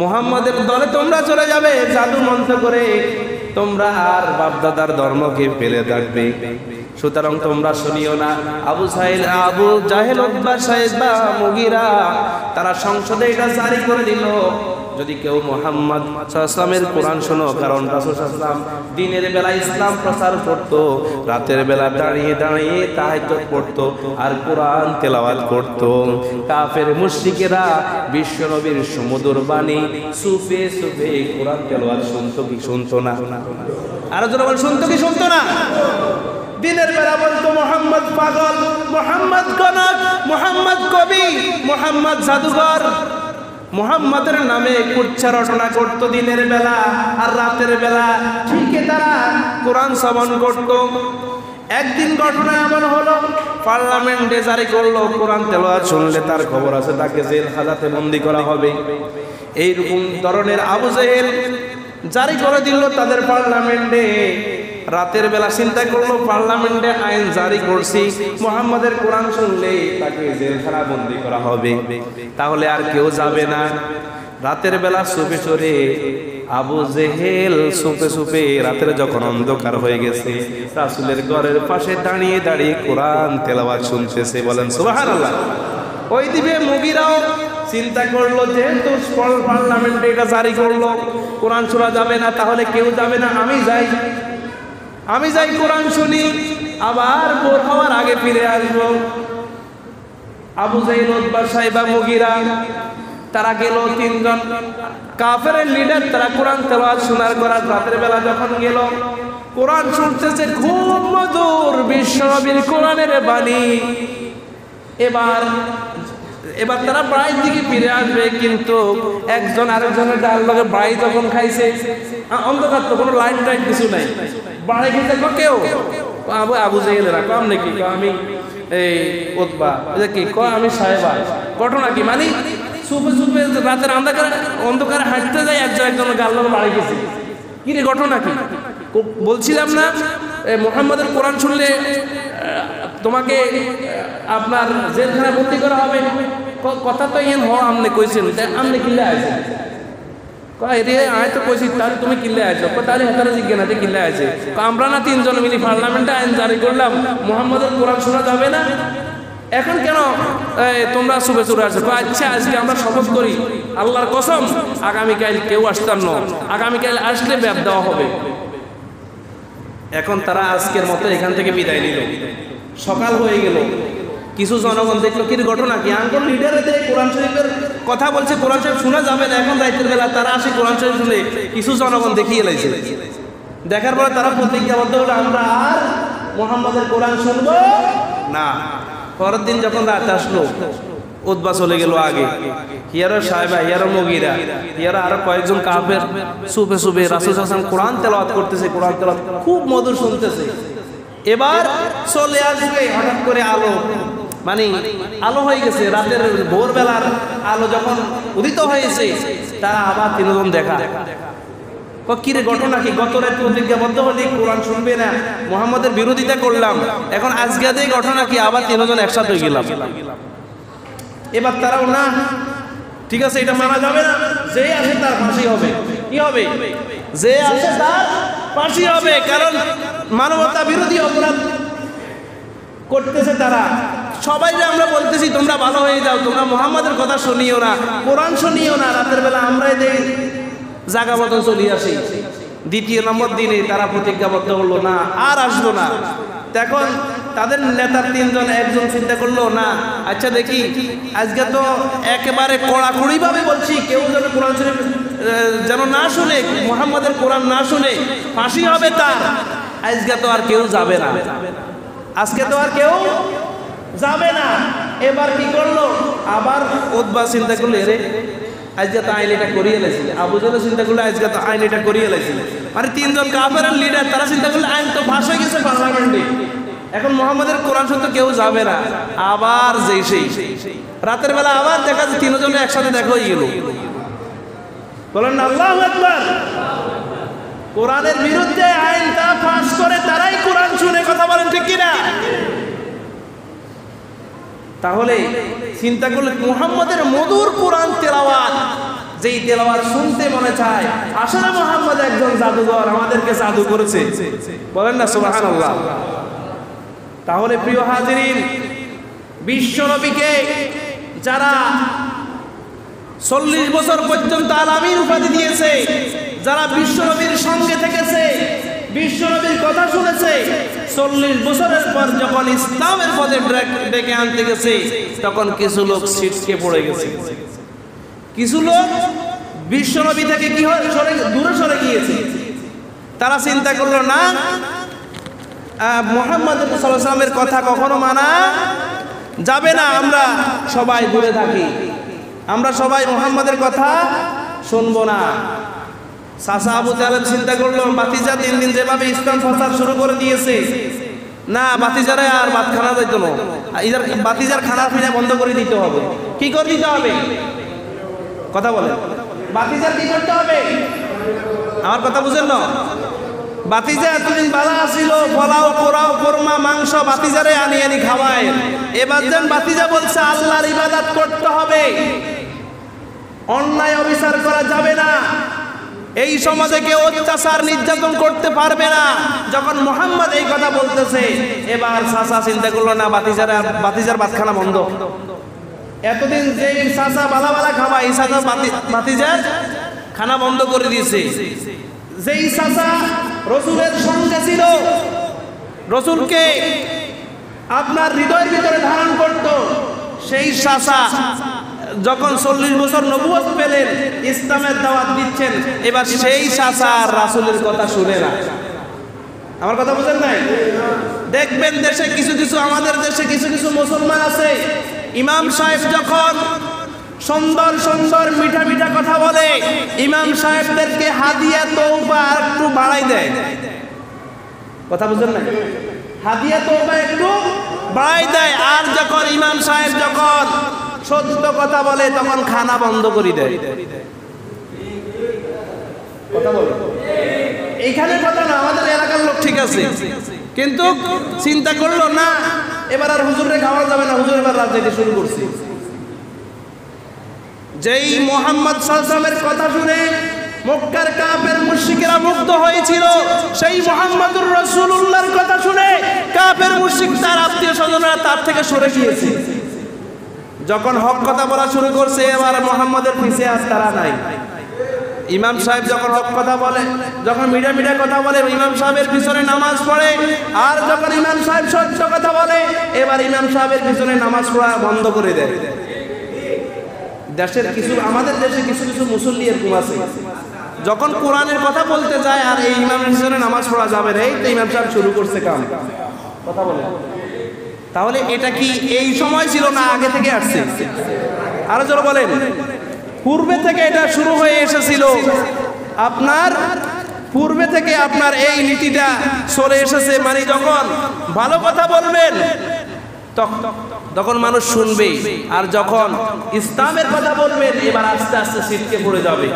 মুহাম্মাদের দলে তোমরা চলে যাবে। জাদু মন্ত্র করে তোমরা আর বাপদাদার ধর্মকে ফেলে থাকবে, সুতরাং তোমরা শুনিও না। আবু জাহেল, উতবা, শাইবা, মুগীরা তারা সংসদে এটা জারি করে দিল, যদি কেউ মুহাম্মদ সাল্লাল্লাহু আলাইহি ওয়াসাল্লামের কোরআন শোনো, কারণ রাসূল সাল্লাল্লাহু আলাইহি ওয়াসাল্লাম দিনের বেলা ইসলাম প্রচার করত, রাতের বেলা দাঁড়িয়ে দাঁড়িয়ে তাহাজ্জুদ পড়ত আর কোরআন তেলাওয়াত করত। কাফের মুশরিকেরা বিশ্ব নবীর সুমধুর বাণী সুফে সুফে কোরআন তেলাওয়াত শুনতো কি শুনতো না? আরো জোরে বল, শুনতো কি শুনতো না? দিনের বেলা বলতো মুহাম্মদ পাগল, মুহাম্মদ গণক, মুহাম্মদ কবি, মুহাম্মদ জাদুঘর, মুহাম্মাদের নামে কুচ্ছা রচনা করত দিনের বেলা, আর রাতের বেলা ঠিকই তারা কোরআন শ্রবণ করত। একদিন ঘটনা এমন হলো, পার্লামেন্টে জারি করলো কোরআন তেলাওয়াত শুনলে তার খবর আছে তাকে জেল হাজতে বন্দী করা হবে। এইরকম ধরনের আবু জেহেল জারি করে দিল তাদের পার্লামেন্টে। রাতের বেলা চিন্তা করলো পার্লামেন্টে আইন জারি করছি, মুহাম্মাদের কোরআন শুনলে তাকে জেলখানা বন্দী করা হবে, তাহলে আর কেউ যাবে না। রাতের বেলা চুপে চোরে আবু জেহেল চুপে চুপে রাতের যখন অন্ধকার হয়ে গেছে রাসূলের ঘরের পাশে দাঁড়িয়ে দাঁড়িয়ে কোরআন তেলাওয়াত শুনতেছে। বলেন সুবহানাল্লাহ। ওই দিকে মুগীরাও চিন্তা করলো যেহেতু পার্লামেন্টে এটা জারি করলো কোরআন শোনা যাবে না, তাহলে কেউ যাবে না, আমি যাই কোরআন শুনি, আবার ভোর হওয়ার আগে ফিরে আসবো। আবু জেহেল, উতবা, সাইবা, মুগীরা তারা গেল, তিনজন কাফেরের লিডার, তারা কোরআন তেলাওয়াত শোনার করার রাতের বেলা যখন গেল কোরআন শুনতেছে, খুব মধুর বিশ্বনবীর কোরআনের বাণী। এবার তারা বাড়ির দিকে ফিরে আসবে, কিন্তু একজন আরেকজনের ডাল লগে বাড়ি যখন খাইছে, অন্ধকার তো কোনো লাইন টাইন কিছু নাই, বাড়ি খেতে কেউ আবু জেহেল রাখো আপনি কি আমি এই উতবা কি আমি সাহেবা, ঘটনা কি মানে চুপে চুপে রাতের অন্ধকারে হাঁটতে যাই, একজনের গাল লগে বাড়ি গেছে, কি রে ঘটনা কি? বলছিলাম না মুহাম্মাদের কোরআন শুনলে তোমাকে আপনার জেলখানা ভর্তি করা হবে, কথা তো ইয়েন হওয়া আপনি কইছেন, আপনি কিল্লে আছে রে আয় তো কইছি, তাহলে তুমি কিল্লে আছো, তাহলে হাতারে জিজ্ঞাসা কিল্লে আছে, আমরা না তিনজন মিলি পার্লামেন্টে আইন জারি করলাম মুহাম্মাদের কোরআন শোনা যাবে না, এখন কেন তোমরা চুপে চুপে আসো? আচ্ছা আজকে আমরা শপথ করি আল্লাহর কসম আগামীকাল কেউ আসতাম না, আগামীকাল আসলে ব্যাপ দেওয়া হবে। এখন তারা আজকের মতো এখান থেকে বিদায় নিল। সকাল হয়ে গেল, কিছু জনগণ দেখলো কি ঘটনা কি, আঙ্কল লিডারে দেয় কোরআন শরীফের কথা বলছে, কোরআন শরীফ শোনা যাবে না, এখন রাতের বেলা তারা আসে কোরআন শরীফ শুনে, কিছু জনগণ দেখিয়ে লাইছে। দেখার পরে তারা প্রতিজ্ঞাবদ্ধ হলো আমরা আর মুহাম্মাদের কোরআন শুনবো না। পরের দিন যখন রাত আসলো উতবা চলে গেল আগে, হিয়ারো সাহেবা, হিয়ারো মুগীরা, হিয়ারো আরো কয়েকজন কাফের চুপে চুপে রাসূল সাল্লাল্লাহু আলাইহি ওয়াসাল্লাম কোরআন তেলাওয়াত করতেছে, কোরআন তেলাওয়াত খুব মধুর শুনতেছে। এবার চলে আসবে হঠাৎ করে আলো, মানে আলো হয়ে গেছে, রাতের ভোরবেলার আলো যখন উদিত হয়েছে তারা আবার তিনজন দেখা, কিরে ঘটনা কি, গত রাতে প্রতিজ্ঞাবদ্ধ হলে কোরআন শুনবে না, মুহাম্মাদের বিরোধিতা করলাম, এখন আজকে দিয়ে ঘটনা কি, আবার তিনজন একসাথে হয়ে গেলাম। এবার তারাও না, ঠিক আছে এটা মানা যাবে না, যে আসে তার ফাঁসি হবে, কি হবে, যে আসে তার ফাঁসি হবে, কারণ মানবতা বিরোধী অপরাধ করতেছে তারা। সবাই যে আমরা বলতেছি তোমরা ভালো হয়ে যাও, তোমরা মুহাম্মাদের কথা শুনিও না, কোরআন শুনিও না, রাতের বেলা আমরাই দেই জায়গা মতন চলে আসি। দ্বিতীয় নম্বর দিনে তারা প্রতিজ্ঞাবদ্ধ হলো না আর আসবো না। তখন তাদের নেতার তিনজন, একজন চিন্তা করলো না আচ্ছা দেখি আজকে তো একেবারে কড়াকড়ি ভাবে বলছি, কেউ যেন কোরআন শরীফ যেন না শুনে, মুহাম্মাদের কোরআন না শুনে ফাঁসি হবে তার, আজকে তো আর কেউ যাবে না, আজকে তো আর কেউ যাবে না। এবার কি করলো, আবার উতবা চিন্তা করলো রে আজকে তো আইন এটা করিয়ে লাইছিল, আবু জেহেল চিন্তা করলো আজকে তো আইন এটা করিয়ে লাইছিল, মানে তিনজন কাফেরের লিডার তারা চিন্তা করলো আইন তো পাস হয়ে গেছে পার্লামেন্টে, এখন মুহাম্মাদের কোরআন শুনতে কেউ যাবে না। আবার যেই সেই রাতের বেলা আবার দেখা যায় তিনজনে একসাথে দেখা হয়ে গেল, বলেন আল্লাহু আকবার। কোরআনের বিরুদ্ধে আইনটা পাস করে তারাই কোরআন শুনে, কথা বলেন ঠিক কিনা? তাহলে চিন্তা করলে মুহাম্মাদের মধুর কোরআন তেলাওয়াত, যেই তেলাওয়াত শুনতে মনে চায়, আসলে মুহাম্মদ একজন জাদুঘর, আমাদেরকে জাদু করেছে, বলেন না সুবহানাল্লাহ। তাহলে প্রিয় হাজিরিন, বিশ্ব নবীকে যারা 40 বছর পর্যন্ত আল-আমিন উপাধি দিয়েছে, যারা বিশ্ব নবীর সঙ্গে থেকেছে, বিশ্ব নবীর কথা শুনেছে, 40 বছরের পর যখন ইসলামের পথে ডেকে আনতে গেছে তখন কিছু লোক ছিটকে পড়ে গেছে, কিছু লোক বিশ্ব নবী থেকে কি হয় দূরে সরে গিয়েছে। তারা চিন্তা করলো না মুহাম্মদ সাল্লাল্লাহু আলাইহি ওয়াসাল্লামের কথা কখনো মানা যাবে না, আমরা সবাই দূরে থাকি, আমরা সবাই মুহাম্মাদের কথা শুনবো না। চাচা আবু তালেব চিন্তা করলো, ভাতিজা দিন দিন যেভাবে ইসলাম প্রচার শুরু করে দিয়েছে, না বাতিজারে আর ভাত খানা যাইতো না, বাতিজার খানা পিনা বন্ধ করে দিতে হবে। কি করে দিতে হবে কথা বলে? বাতিজার কি করতে হবে? আমার কথা বুঝেন না? বাতিজা এতদিন বালা আসিল, পোলাও পোড়াও কোরমা মাংস বাতিজারে আনি আনি খাওয়ায়। এবার যেন বাতিজা বলছে আল্লাহর ইবাদত করতে হবে, অন্যায় অবিচার করা যাবে না, এই সমাজে কেউ অত্যাচার নির্যাতন করতে পারবে না। যখন মুহাম্মদ এই কথা বলতেছে, এবার চাচা চিন্তা করলো না বাতিজার ভাতখানা বন্ধ। এতদিন যে চাচা বালা বালা খাওয়া, এই চাচা বাতিজার খানা বন্ধ করে দিয়েছে। যেই চাচা রসুলের সঙ্গে ছিল, রসুলকে আপনার হৃদয়ের ভিতরে ধারণ করত, সেই চাচা যখন 40 বছর নবুয়ত পেলেন, ইসলামের দাওয়াত দিচ্ছেন, এবার সেই চাচা রাসূলের কথা শুনে না। আমার কথা বুঝেন নাই? দেখবেন দেশে কিছু কিছু, আমাদের দেশে কিছু কিছু মুসলমান আছে, ইমাম সাহেব যখন সুন্দর সুন্দর মিঠা মিঠা কথা বলে, ইমাম সাহেবদেরকে হাদিয়া তওবা একটু বাড়াই দেয়। কথা বুঝেন না? হাদিয়া তওবা একটু বাড়াই দেয়। আর যখন ইমাম সাহেব যখন সত্য কথা বলে, তখন খানা বন্ধ করে দেয়। কথা বলে এইখানে কথা না, আমাদের এলাকার লোক ঠিক আছে, কিন্তু চিন্তা করলো না এবার আর হুজুরে খাওয়া যাবে না, হুজুর এবার রাজনীতি শুরু করছে। যেই মুহাম্মদ সাল্লাল্লাহু আলাইহি ওয়াসাল্লামের কথা শুনে মক্কার কাফের মুশরিকরা মুগ্ধ হয়েছিল, সেই মুহাম্মদুর রাসূলুল্লাহর কথা শুনে কাফের মুশরিক তার আত্মীয়-স্বজনরা তার থেকে সরে গিয়েছে। যখন হক কথা বলা শুরু করছে, এবার মুহাম্মদের পিছে আর তারা নাই। ইমাম সাহেব যখন হক কথা বলে, যখন মিডিয়া মিডিয়া কথা বলে, ইমাম সাহেবের পিছনে নামাজ পড়ে। আর যখন ইমাম সাহেব সত্য কথা বলে, এবার ইমাম সাহেবের পিছনে নামাজ পড়া বন্ধ করে দেয়। দেশের কিছু, আমাদের দেশে কিছু কিছু মুসল্লি এরকম আছে, যখন কোরআনের কথা বলতে যায় আর এই ইমামের পিছনে নামাজ পড়া যাবে না, এই তো ইমাম সাহেব শুরু করছে কাম। কথা বলে, তাহলে এটা কি এই সময় ছিল না আগে থেকে আসছে? আরো জোরে বলেন। পূর্বে থেকে এটা শুরু হয়ে এসেছিল, আপনার পূর্বে থেকে আপনার এই নীতিটা চলে এসেছে। মানে যখন ভালো কথা বলবেন তখন মানুষ শুনবে, আর যখন ইসলামের কথা বলবেন এবার আস্তে আস্তে ছিটকে পড়ে যাবে।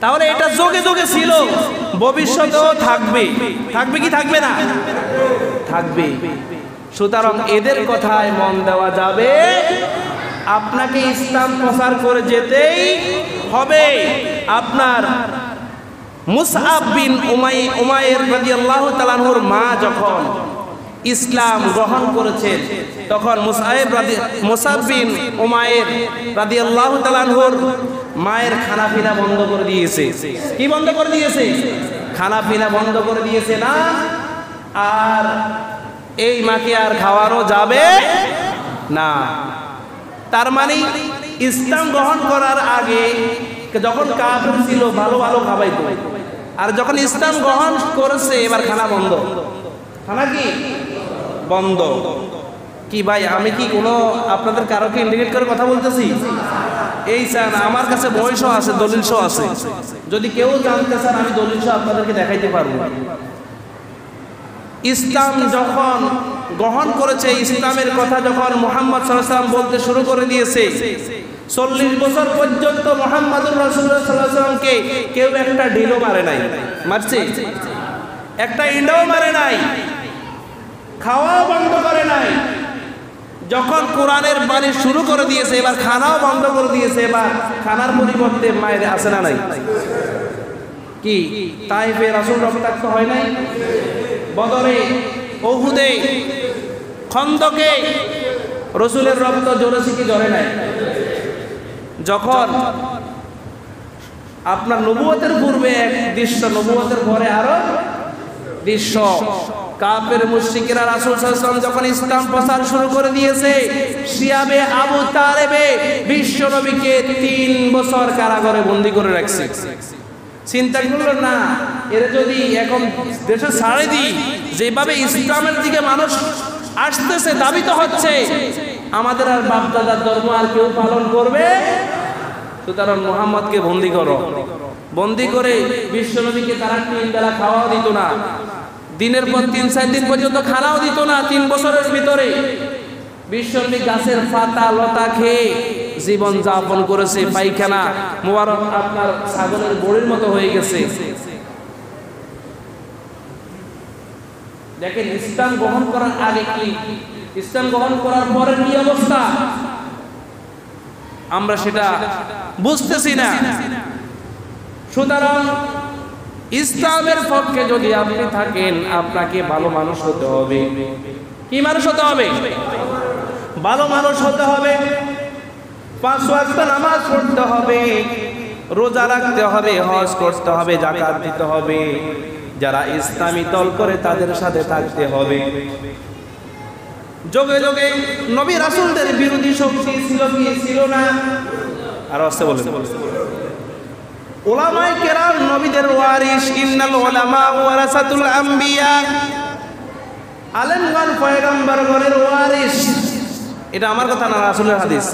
তাহলে এটা যোগে যোগে ছিল, ভবিষ্যতেও থাকবে। থাকবে কি থাকবে না? থাকবে। সুতরাং এদের কথায় মন দেওয়া যাবে, আপনাকে ইসলাম প্রচার করে যেতেই হবে। আপনার মুসআব বিন উমাইর রাদিয়াল্লাহু তাআলা আনহুর মা যখন ইসলাম গ্রহণ করেছেন, তখন মুসআব বিন উমাইর রাদিয়াল্লাহু তাআলা আনহুর মায়ের খানা পিনা বন্ধ করে দিয়েছে। কি বন্ধ করে দিয়েছে? খানা পিনা বন্ধ করে দিয়েছে না। আর এই মাকে আর খাওয়ানো যাবে না। তার মানে ইসলাম গ্রহণ করার আগে যখন কাফের ছিল ভালো ভালো খাওয়াইতো, আর যখন ইসলাম গ্রহণ করেছে এবার খানা বন্ধ। খানা কি বন্ধ? কি ভাই, আমি কি কোনো আপনাদের কারোকে ইন্ডিকেট করে কথা বলতেছি? এই চান, আমার কাছে বয়সও আছে, দলিলও আছে। যদি কেউ জানতে চান আমি দলিলও আপনাদেরকে দেখাইতে পারবো। ইসলাম যখন গ্রহণ করেছে, ইসলামের কথা যখন মুহাম্মদ সাল্লাল্লাহু আলাইহি ওয়াসাল্লাম বলতে শুরু করে দিয়েছে, 40 বছর পর্যন্ত মুহাম্মদুর রাসূলুল্লাহ সাল্লাল্লাহু আলাইহি ওয়াসাল্লামকে কেউ একটা ঢিলও মারে নাই। মারছে? একটা ইন্ডাও মারে নাই, খাওয়াও বন্ধ করে নাই। যখন কোরআনের বাণী শুরু করে দিয়েছে, এবার খানাও বন্ধ করে দিয়েছে। এবার খানার পরিবর্তে মায়ের আছে না নাই? কি তাইফে রাসূল রক্তাক্ত হয় নাই? বদরে, উহুদে, খন্দকে রসুলের রক্ত ঝরেছে কি ঝরে নাই? যখন আপনার নবুয়তের পূর্বে এক দৃশ্য, নবুয়তের পরে আরো দৃশ্য। কাফের মুশরিকরা রাসূল সাল্লাল্লাহু আলাইহি ওয়াসাল্লাম যখন ইসলাম প্রচার শুরু করে দিয়েছে, শিয়াবে আবু তালেবে বিশ্ব নবীকে 3 বছর কারাগারে বন্দী করে রাখছে। চিন্তা করলো না, এর যদি এখন দেশে ছাড়ে দিই, যেভাবে ইসলামের দিকে মানুষ আসতেছে, দাবিত হচ্ছে, আমাদের আর বাপ দাদার ধর্ম আর কেউ পালন করবে? সুতরাং মুহাম্মদকে বন্দী করো। বন্দী করে বিশ্ব নবীকে তারা 3 বেলা খাওয়াও দিত না। দিনের পর 3-4 দিন পর্যন্ত খানাও দিত না। 3 বছরের ভিতরে বিশ্বনবী গাছের পাতা লতা খেয়ে জীবন যাপন করেছে। পায়খানা মোবারক আপনার ছাগলের বড়ির মতো হয়ে গেছে। দেখেন ইসলাম গ্রহণ করার আগে কি, ইসলাম গ্রহণ করার পরে কি অবস্থা, আমরা সেটা বুঝতেছি না। সুতরাং ইসলামের পক্ষে যদি আপনি থাকেন, আপনাকে ভালো মানুষ হতে হবে। কি মানুষ হতে হবে? ভালো মানুষ হতে হবে। 5 ওয়াক্ত নামাজ পড়তে হবে, রোজা রাখতে হবে, হজ করতে হবে, যাকাত দিতে হবে। যারা ইসলামী দল করে তাদের সাথে থাকতে হবে। যোগে যোগে নবী রাসূলদের বিরোধী শক্তি ছিল কি ছিল না? আর আসতে বলেন, উলামায়ে কেরাম নবীদের ওয়ারিস। ইন্নাল উলামা ওয়ারাসাতুল আম্বিয়া, আলেমগণ পয়গম্বরগণের ওয়ারিস। এটা আমার কথা না, রাসূলের হাদিস।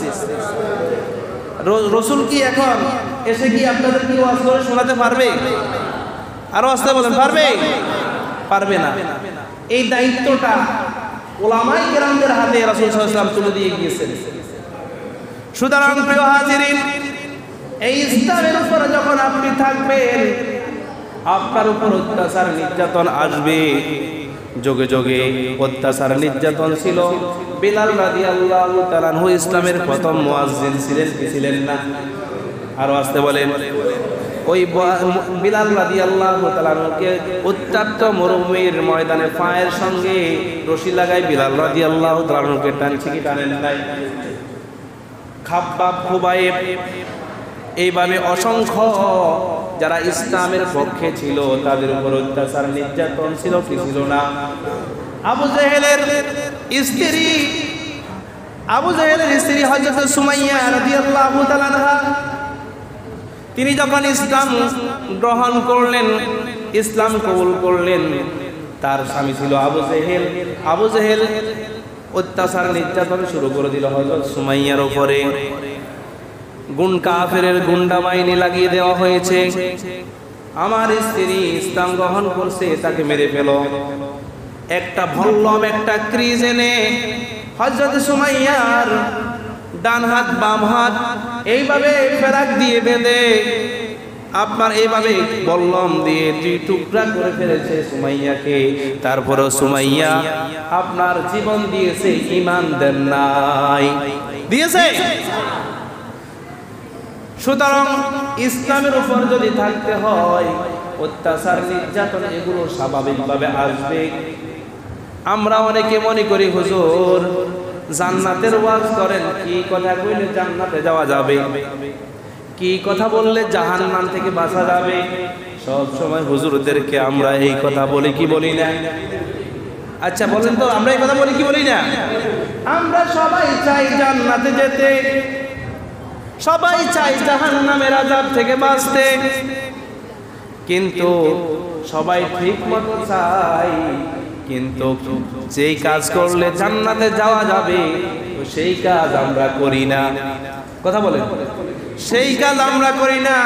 রাসূল কি এখন এসে কি আপনাদের কি ওয়াজ করে শোনাতে পারবে? আরো আসতে বলেন, পারবে? পারবে না। এই দায়িত্বটা উলামায়ে কেরামদের হাতে রাসূল সাল্লাল্লাহু আলাইহি ওয়াসাল্লাম তুলে দিয়ে গিয়েছেন। সুতরাং প্রিয় হাজিরিন, এই ইসলামের উপর যখন আপনি থাকবেন, আপনার উপর অত্যাচার নির্যাতন আসবে। যোগে যোগে অত্যাচার নির্যাতন ছিল। বিলাল রাদিয়াল্লাহু তাআলা আনহু ইসলামের প্রথম মুয়াজ্জিন ছিলেন কি ছিলেন না? আরো আসতে বলেন। ওই বিলাল রাদিয়াল্লাহু তাআলা আনহুকে উত্তপ্ত মরুভূমির ময়দানে পায়ের সঙ্গে রশি লাগাই বিলাল রাদিয়াল্লাহু তাআলা আনহুকে টানছে কি টানেন নাই? খাব্বাব, খুবাইব, এইভাবে অসংখ্য যারা ইসলামের পক্ষে ছিল তাদের উপর অত্যাচার নির্যাতন ছিল কি ছিল না? আবু জেহেলের স্ত্রী হযরত সুমাইয়া রাদিয়াল্লাহু তাআলা আনহা, তিনি যখন ইসলাম গ্রহণ করলেন, ইসলাম কবুল করলেন, তার স্বামী ছিল আবু জেহেল। আবু জেহেল অত্যাচার নির্যাতন শুরু করে দিল হযরত সুমাইয়ার উপরে। কাফেরের গুন্ডা বাহিনী লাগিয়ে দেওয়া হয়েছে। আমার স্ত্রী ইসলাম গ্রহণ করছে, তাকে মেরে ফেল। একটা ভল্লম, একটা ক্রিজ এনে হযরত সুমাইয়ার ডান হাত বাম হাত এইভাবে ফেরাক দিয়ে বেঁধে আপনার এইভাবে বল্লম দিয়ে 2 টুকরা করে ফেলেছে সুমাইয়াকে। তারপরে সুমাইয়া আপনার জীবন দিয়েছে, ঈমান দেন নাই, দিয়েছে। সুতরাং ইসলামের উপর যদি থাকতে হয়, অত্যাচার নির্যাতন এগুলো স্বাভাবিকভাবে আসবে। আমরা অনেকে মনে করি হুজুর জান্নাতের ওয়াজ করেন, কি কথা কইলে জান্নাতে যাওয়া যাবে, কি কথা বললে জাহান্নাম থেকে বাঁচা যাবে। সব সময় হুজুরদেরকে আমরা এই কথা বলি কি বলি না? আচ্ছা বলেন তো, আমরা এই কথা বলি কি বলি না? আমরা সবাই চাই জান্নাতে যেতে, সবাই চাই জাহান্নামের আযাব থেকে বাঁচতে, কিন্তু সবাই ঠিক মতো চাই, কিন্তু যেই কাজ করলে জান্নাতে যাওয়া যাবে সেই কাজ আমরা করি না। কথা বলেন, সেই কাজ আমরা করি না।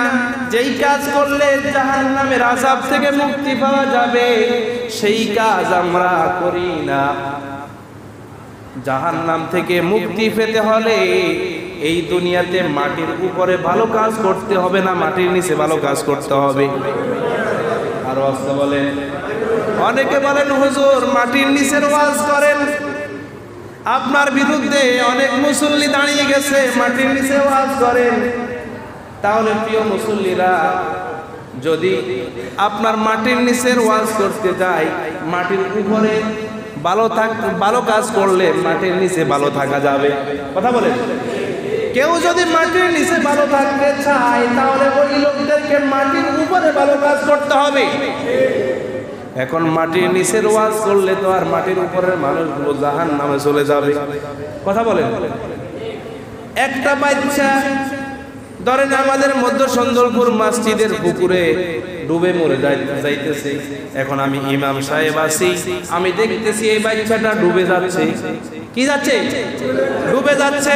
যেই কাজ করলে জাহান্নামের আযাব থেকে মুক্তি পাওয়া যাবে সেই কাজ আমরা করি না। জাহান্নাম থেকে মুক্তি পেতে হলে এই দুনিয়াতে মাটির উপরে ভালো কাজ করতে হবে না, মাটির নিচে ভালো কাজ করতে হবে। আরো আসতে বলেন। অনেকে বলেন হুজুর মাটির নিচের ওয়াজ করেন, আপনার বিরুদ্ধে অনেক মুসল্লি দাঁড়িয়ে গেছে, মাটির নিচে ওয়াজ করেন। তাহলে প্রিয় মুসল্লিরা, যদি আপনার মাটির নিচের ওয়াজ করতে যায়, মাটির উপরে ভালো কাজ করলে মাটির নিচে ভালো থাকা যাবে। কথা বলেন। কেউ যদি মাটির নিচে ভালো থাকতে চায় তাহলে ওই লোকদেরকে মাটির উপরে ভালো কাজ করতে হবে। এখন মাটির নিচের ওয়াজ করলে তো আর মাটির উপরের মানুষগুলো জাহান্নামে চলে যাবে। কথা বলেন। একটা বাচ্চা ধরেন আমাদের মধ্য সন্দলপুর মসজিদের পুকুরে ডুবে মরে যাইতেছে। এখন আমি ইমাম সাহেব আছি, আমি দেখতেছি এই বাচ্চাটা ডুবে যাচ্ছে। কি যাচ্ছে? ডুবে যাচ্ছে।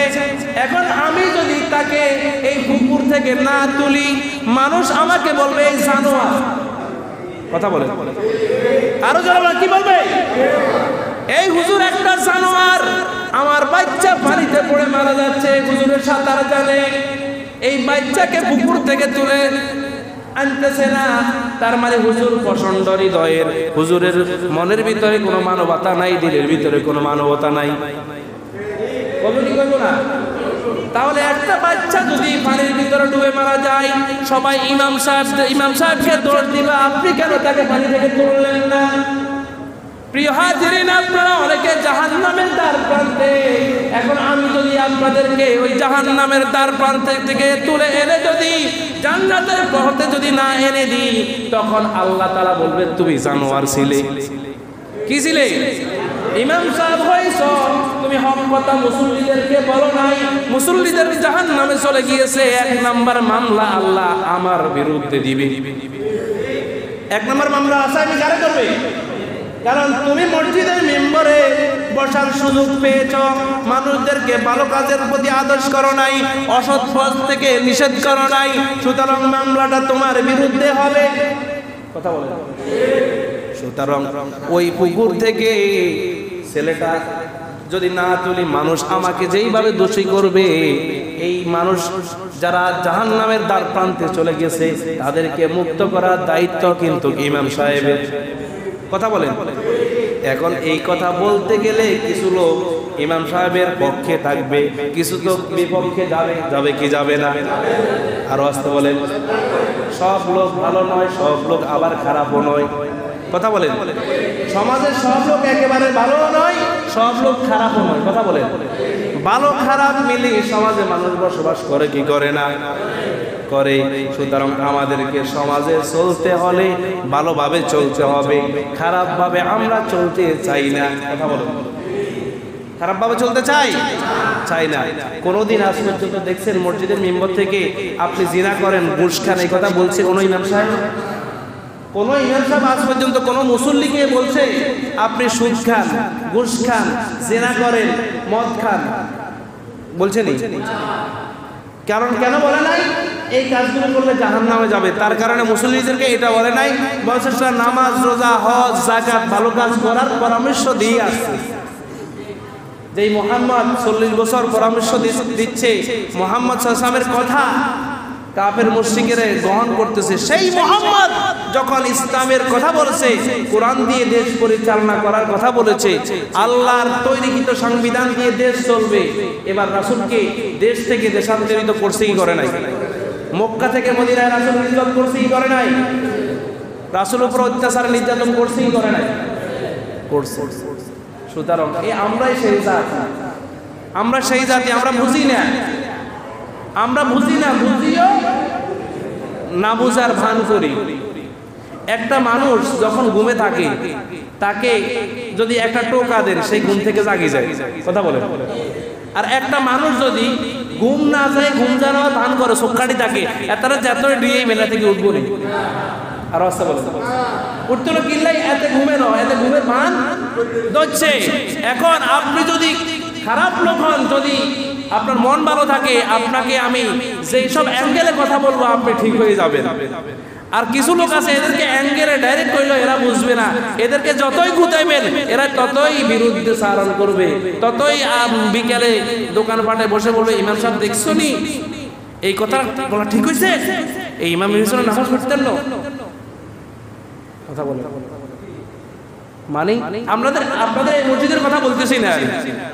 এখন আমি যদি তাকে এই পুকুর থেকে না তুলি, মানুষ আমাকে বলবে এই জানোয়ার। কথা বলে আরো যারা কি বলবে? এই হুজুর একটা জানোয়ার, আমার বাচ্চা পানিতে পড়ে মারা যাচ্ছে, হুজুরের সাঁতার জানে, এই বাচ্চাকে পুকুর থেকে তুলে আনতেছে না, তার মানে হুজুর প্রচন্ড হৃদয়ের, হুজুরের মনের ভিতরে কোনো মানবতা নাই, দিলের ভিতরে কোনো মানবতা নাই। বলবো কি বলবো না? তাহলে একটা বাচ্চা যদি পানির ভিতরে ডুবে মারা যায়, সবাই ইমাম সাহেবকে দোষ দিবা, আপনি কেন তাকে পানি থেকে তুললেন না? প্রিয় হাজিরিন, আপনারা অনেকে জাহান্নামের দ্বার প্রান্তে, এখন আমি যদি আপনাদেরকে ওই জাহান্নামের দ্বার প্রান্ত থেকে তুলে এনে যদি জান্নাতের পথে যদি না এনে দিই, তখন আল্লাহ তাআলা বলবেন তুমি জানোয়ার ছিলে। কি ছিলে? ইমাম সাহেব হয়েছো, তুমি হক কথা মুসল্লিদেরকে বলো নাই, মুসল্লিদের জাহান্নামে চলে গিয়েছে। 1 নাম্বার মামলা আল্লাহ আমার বিরুদ্ধে দিবে। 1 নাম্বার মামলা আসামি কারা করবে? কারণ তুমি মসজিদের মেম্বারে বসার সুযোগ পেয়েছ, মানুষদেরকে ভালো কাজের প্রতি আদেশ করো নাই, অসৎ পথ থেকে নিষেধ করো নাই, সুতরাং মামলাটা তোমার বিরুদ্ধে হবে। কথা বলে। সুতরাং ওই পুকুর থেকে ছেলেটা যদি না তুলি, মানুষ আমাকে যেইভাবে দোষী করবে, এই মানুষ যারা জাহান্নামের দ্বার প্রান্তে চলে গেছে তাদেরকে মুক্ত করার দায়িত্ব কিন্তু ইমাম সাহেবের। কথা বলেন। এখন এই কথা বলতে গেলে কিছু লোক ইমাম সাহেবের পক্ষে থাকবে, কিছু লোক বিপক্ষে যাবে কি যাবে না? আরো আসতে বলেন। সব লোক ভালো নয়, সব লোক আবার খারাপও নয়। কথা বলেন। সমাজের সব লোক একেবারে ভালো নয়, সব লোক খারাপও নয়। কথা বলেন। ভালো খারাপ মিলিয়ে সমাজে মানুষ বসবাস করে কি করে না? করে। সুতরাং আমাদেরকে সমাজে চলতে হলে ভালোভাবে চলতে হবে, খারাপভাবে আমরা চলতে চাই না। কথা বলুন। খারাপভাবে চলতে চাই না। কোনোদিন আজ পর্যন্ত দেখছেন মসজিদের মেম্বার থেকে আপনি জিনা করেন, ঘুষ খান, এই কথা বলছে কোনো ইমাম সাহেব? কোন ইমাম সাহেব আজ পর্যন্ত কোন মুসল্লিকে বলছে আপনি সুদ খান, ঘুষ খান, জিনা করেন, মদ খান? বলছেনি? কারণ কেন বলে নাই? এই কাজগুলো করলে জাহান্নামে যাবে, তার কারণে মুসল্লিদেরকে এটা বলে নাই। বলছে নামাজ, রোজা, হজ, যাকাত, ভালো কাজ করার পরামর্শ দিয়ে আসছে। যেই মুহাম্মদ 40 বছর পরামর্শ দিচ্ছে, মুহাম্মদ সাল্লাল্লাহু আলাইহি ওয়াসাল্লামের কথা কাফের মুশরিকেরা গ্রহণ করতেছে, সেই মুহাম্মদ যখন ইসলামের কথা বলেছে, কোরআন দিয়ে দেশ পরিচালনা করার কথা বলেছে, আল্লাহর তৈরিকৃত সংবিধান দিয়ে দেশ চলবে, এবার রাসূলকে দেশ থেকে দেশান্তরিত করছে কি করে নাই? মক্কা থেকে মদিনায় রাসূল হিজরত করছে কি করে নাই? রাসূল উপর অত্যাচার নির্যাতন করছে কি করে নাই? করছে। সুতরাং এই আমরাই সেই জাতি, আমরা সেই জাতি, আমরা বুঝি না, বুঝিও না, বুঝার ভান করি। একটা মানুষ যখন ঘুমে থাকে, তাকে যদি একটা টোকা দেন, সেই ঘুম থেকে জাগি যায়। কথা বলে। আর একটা মানুষ যদি ঘুম না যায়, ঘুম জানার ভান করে, চোখকাঠি থাকে, এতটা যত দিয়ে মেলা থেকে উঠবো নি। আর রাস্তা বলে উঠতে হলো কিল্লাই, এতে ঘুমে নয়, এতে ঘুমের ভান ধরছে। এখন আপনি যদি খারাপ লোক হন, যদি আপনার মন ভালো থাকে, আপনাকে আমি যেই সব অ্যাঙ্গেলে কথা বলবো আপনি ঠিক হয়ে যাবেন। আর কিছু লোক আছে, এদেরকে অ্যাঙ্গেলে ডাইরেক্ট কইলো এরা বুঝবে না, এদেরকে যতই গুতাইবেন এরা ততই বিরুদ্ধে চারণ করবে, ততই বিকেলে দোকানপাটে বসে বলবে ইমাম সাহেব দেখছো নি, এই কথা বলা ঠিক হয়েছে, এই ইমাম হিসেবে নামাজ পড়তেন না। কথা বলে মানে আপনাদের এই মসজিদের কথা বলতেছি না,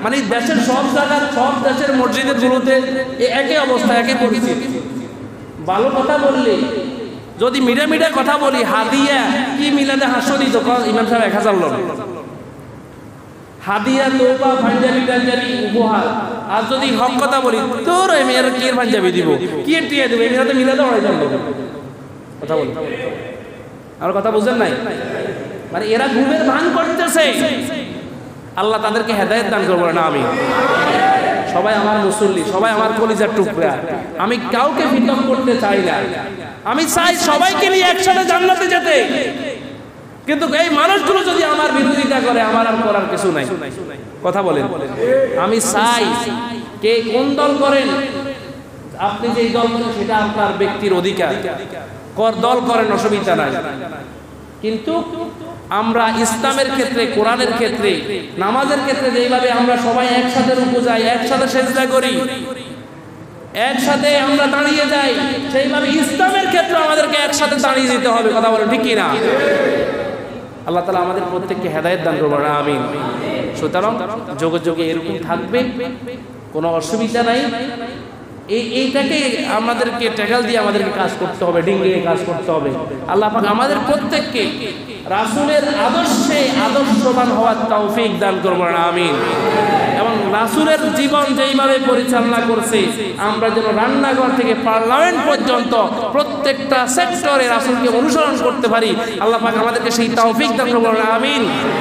মানে দেশের সব জায়গার, সব দেশের মসজিদের গুলোতে একই অবস্থা, একই পরিস্থিতি। ভালো কথা বললে যদি মিডিয়া কথা বলি, হাদিয়া কি মিলাদে হাসনি, তখন ইমাম সাহেব 1000 লোক হাদিয়া, তোবা, পাঞ্জাবি টাঞ্জাবি উপহার। আর যদি হক কথা বলি, তোর এই মেয়ের কি পাঞ্জাবি দিব, কি টিয়া দেবো, এই মেয়েরা মিলাদে 250 লোক। কথা বলি, আর কথা বুঝেন নাই? মানে এরা ঘুমের ভান করতেছে, আল্লাহ তাদেরকে হেদায়েত দান করবো না। আমি সবাই আমার মুসল্লি, সবাই আমার কলিজার টুকরা, আমি কাউকে বিতম করতে চাই না, আমি চাই সবাইকে নিয়ে একসাথে জান্নাতে যেতে। কিন্তু এই মানুষগুলো যদি আমার বিরোধিতা করে, আমার আর করার কিছু নাই। কথা বলেন। আমি চাই কে কোন দল করেন, আপনি যেই দল করেন সেটা আপনার ব্যক্তির অধিকার, দল করেন অসুবিধা নাই, কিন্তু আমরা ইসলামের ক্ষেত্রে, কোরআনের ক্ষেত্রে, নামাজের ক্ষেত্রে যেইভাবে আমরা সবাই একসাথে রুকু যাই, একসাথে সেজদা করি, একসাথে আমরা দাঁড়িয়ে যাই, সেইভাবে ইসলামের ক্ষেত্রে আমাদেরকে একসাথে দাঁড়িয়ে যেতে হবে। কথা বলো ঠিক কিনা? আল্লাহ তাআলা আমাদের প্রত্যেককে হেদায়েত দান করবেন, আমিন। সুতরাং যোগে যোগে এরকম থাকবে, কোনো অসুবিধা নাই। এইটাকে আমাদেরকে ট্যাকল দিয়ে আমাদেরকে কাজ করতে হবে, ডিঙ্গিয়ে কাজ করতে হবে। আল্লাহ পাক আমাদের প্রত্যেককে রাসূলের আদর্শে আদর্শবান হওয়ার তৌফিক দান করবেন, আমিন। এবং রাসূলের জীবন যেইভাবে পরিচালনা করছে, আমরা যেন রান্নাঘর থেকে পার্লামেন্ট পর্যন্ত প্রত্যেকটা সেক্টরে রাসূলকে অনুসরণ করতে পারি। আল্লাহ পাক আমাদেরকে সেই তৌফিক দান করবেন, আমিন।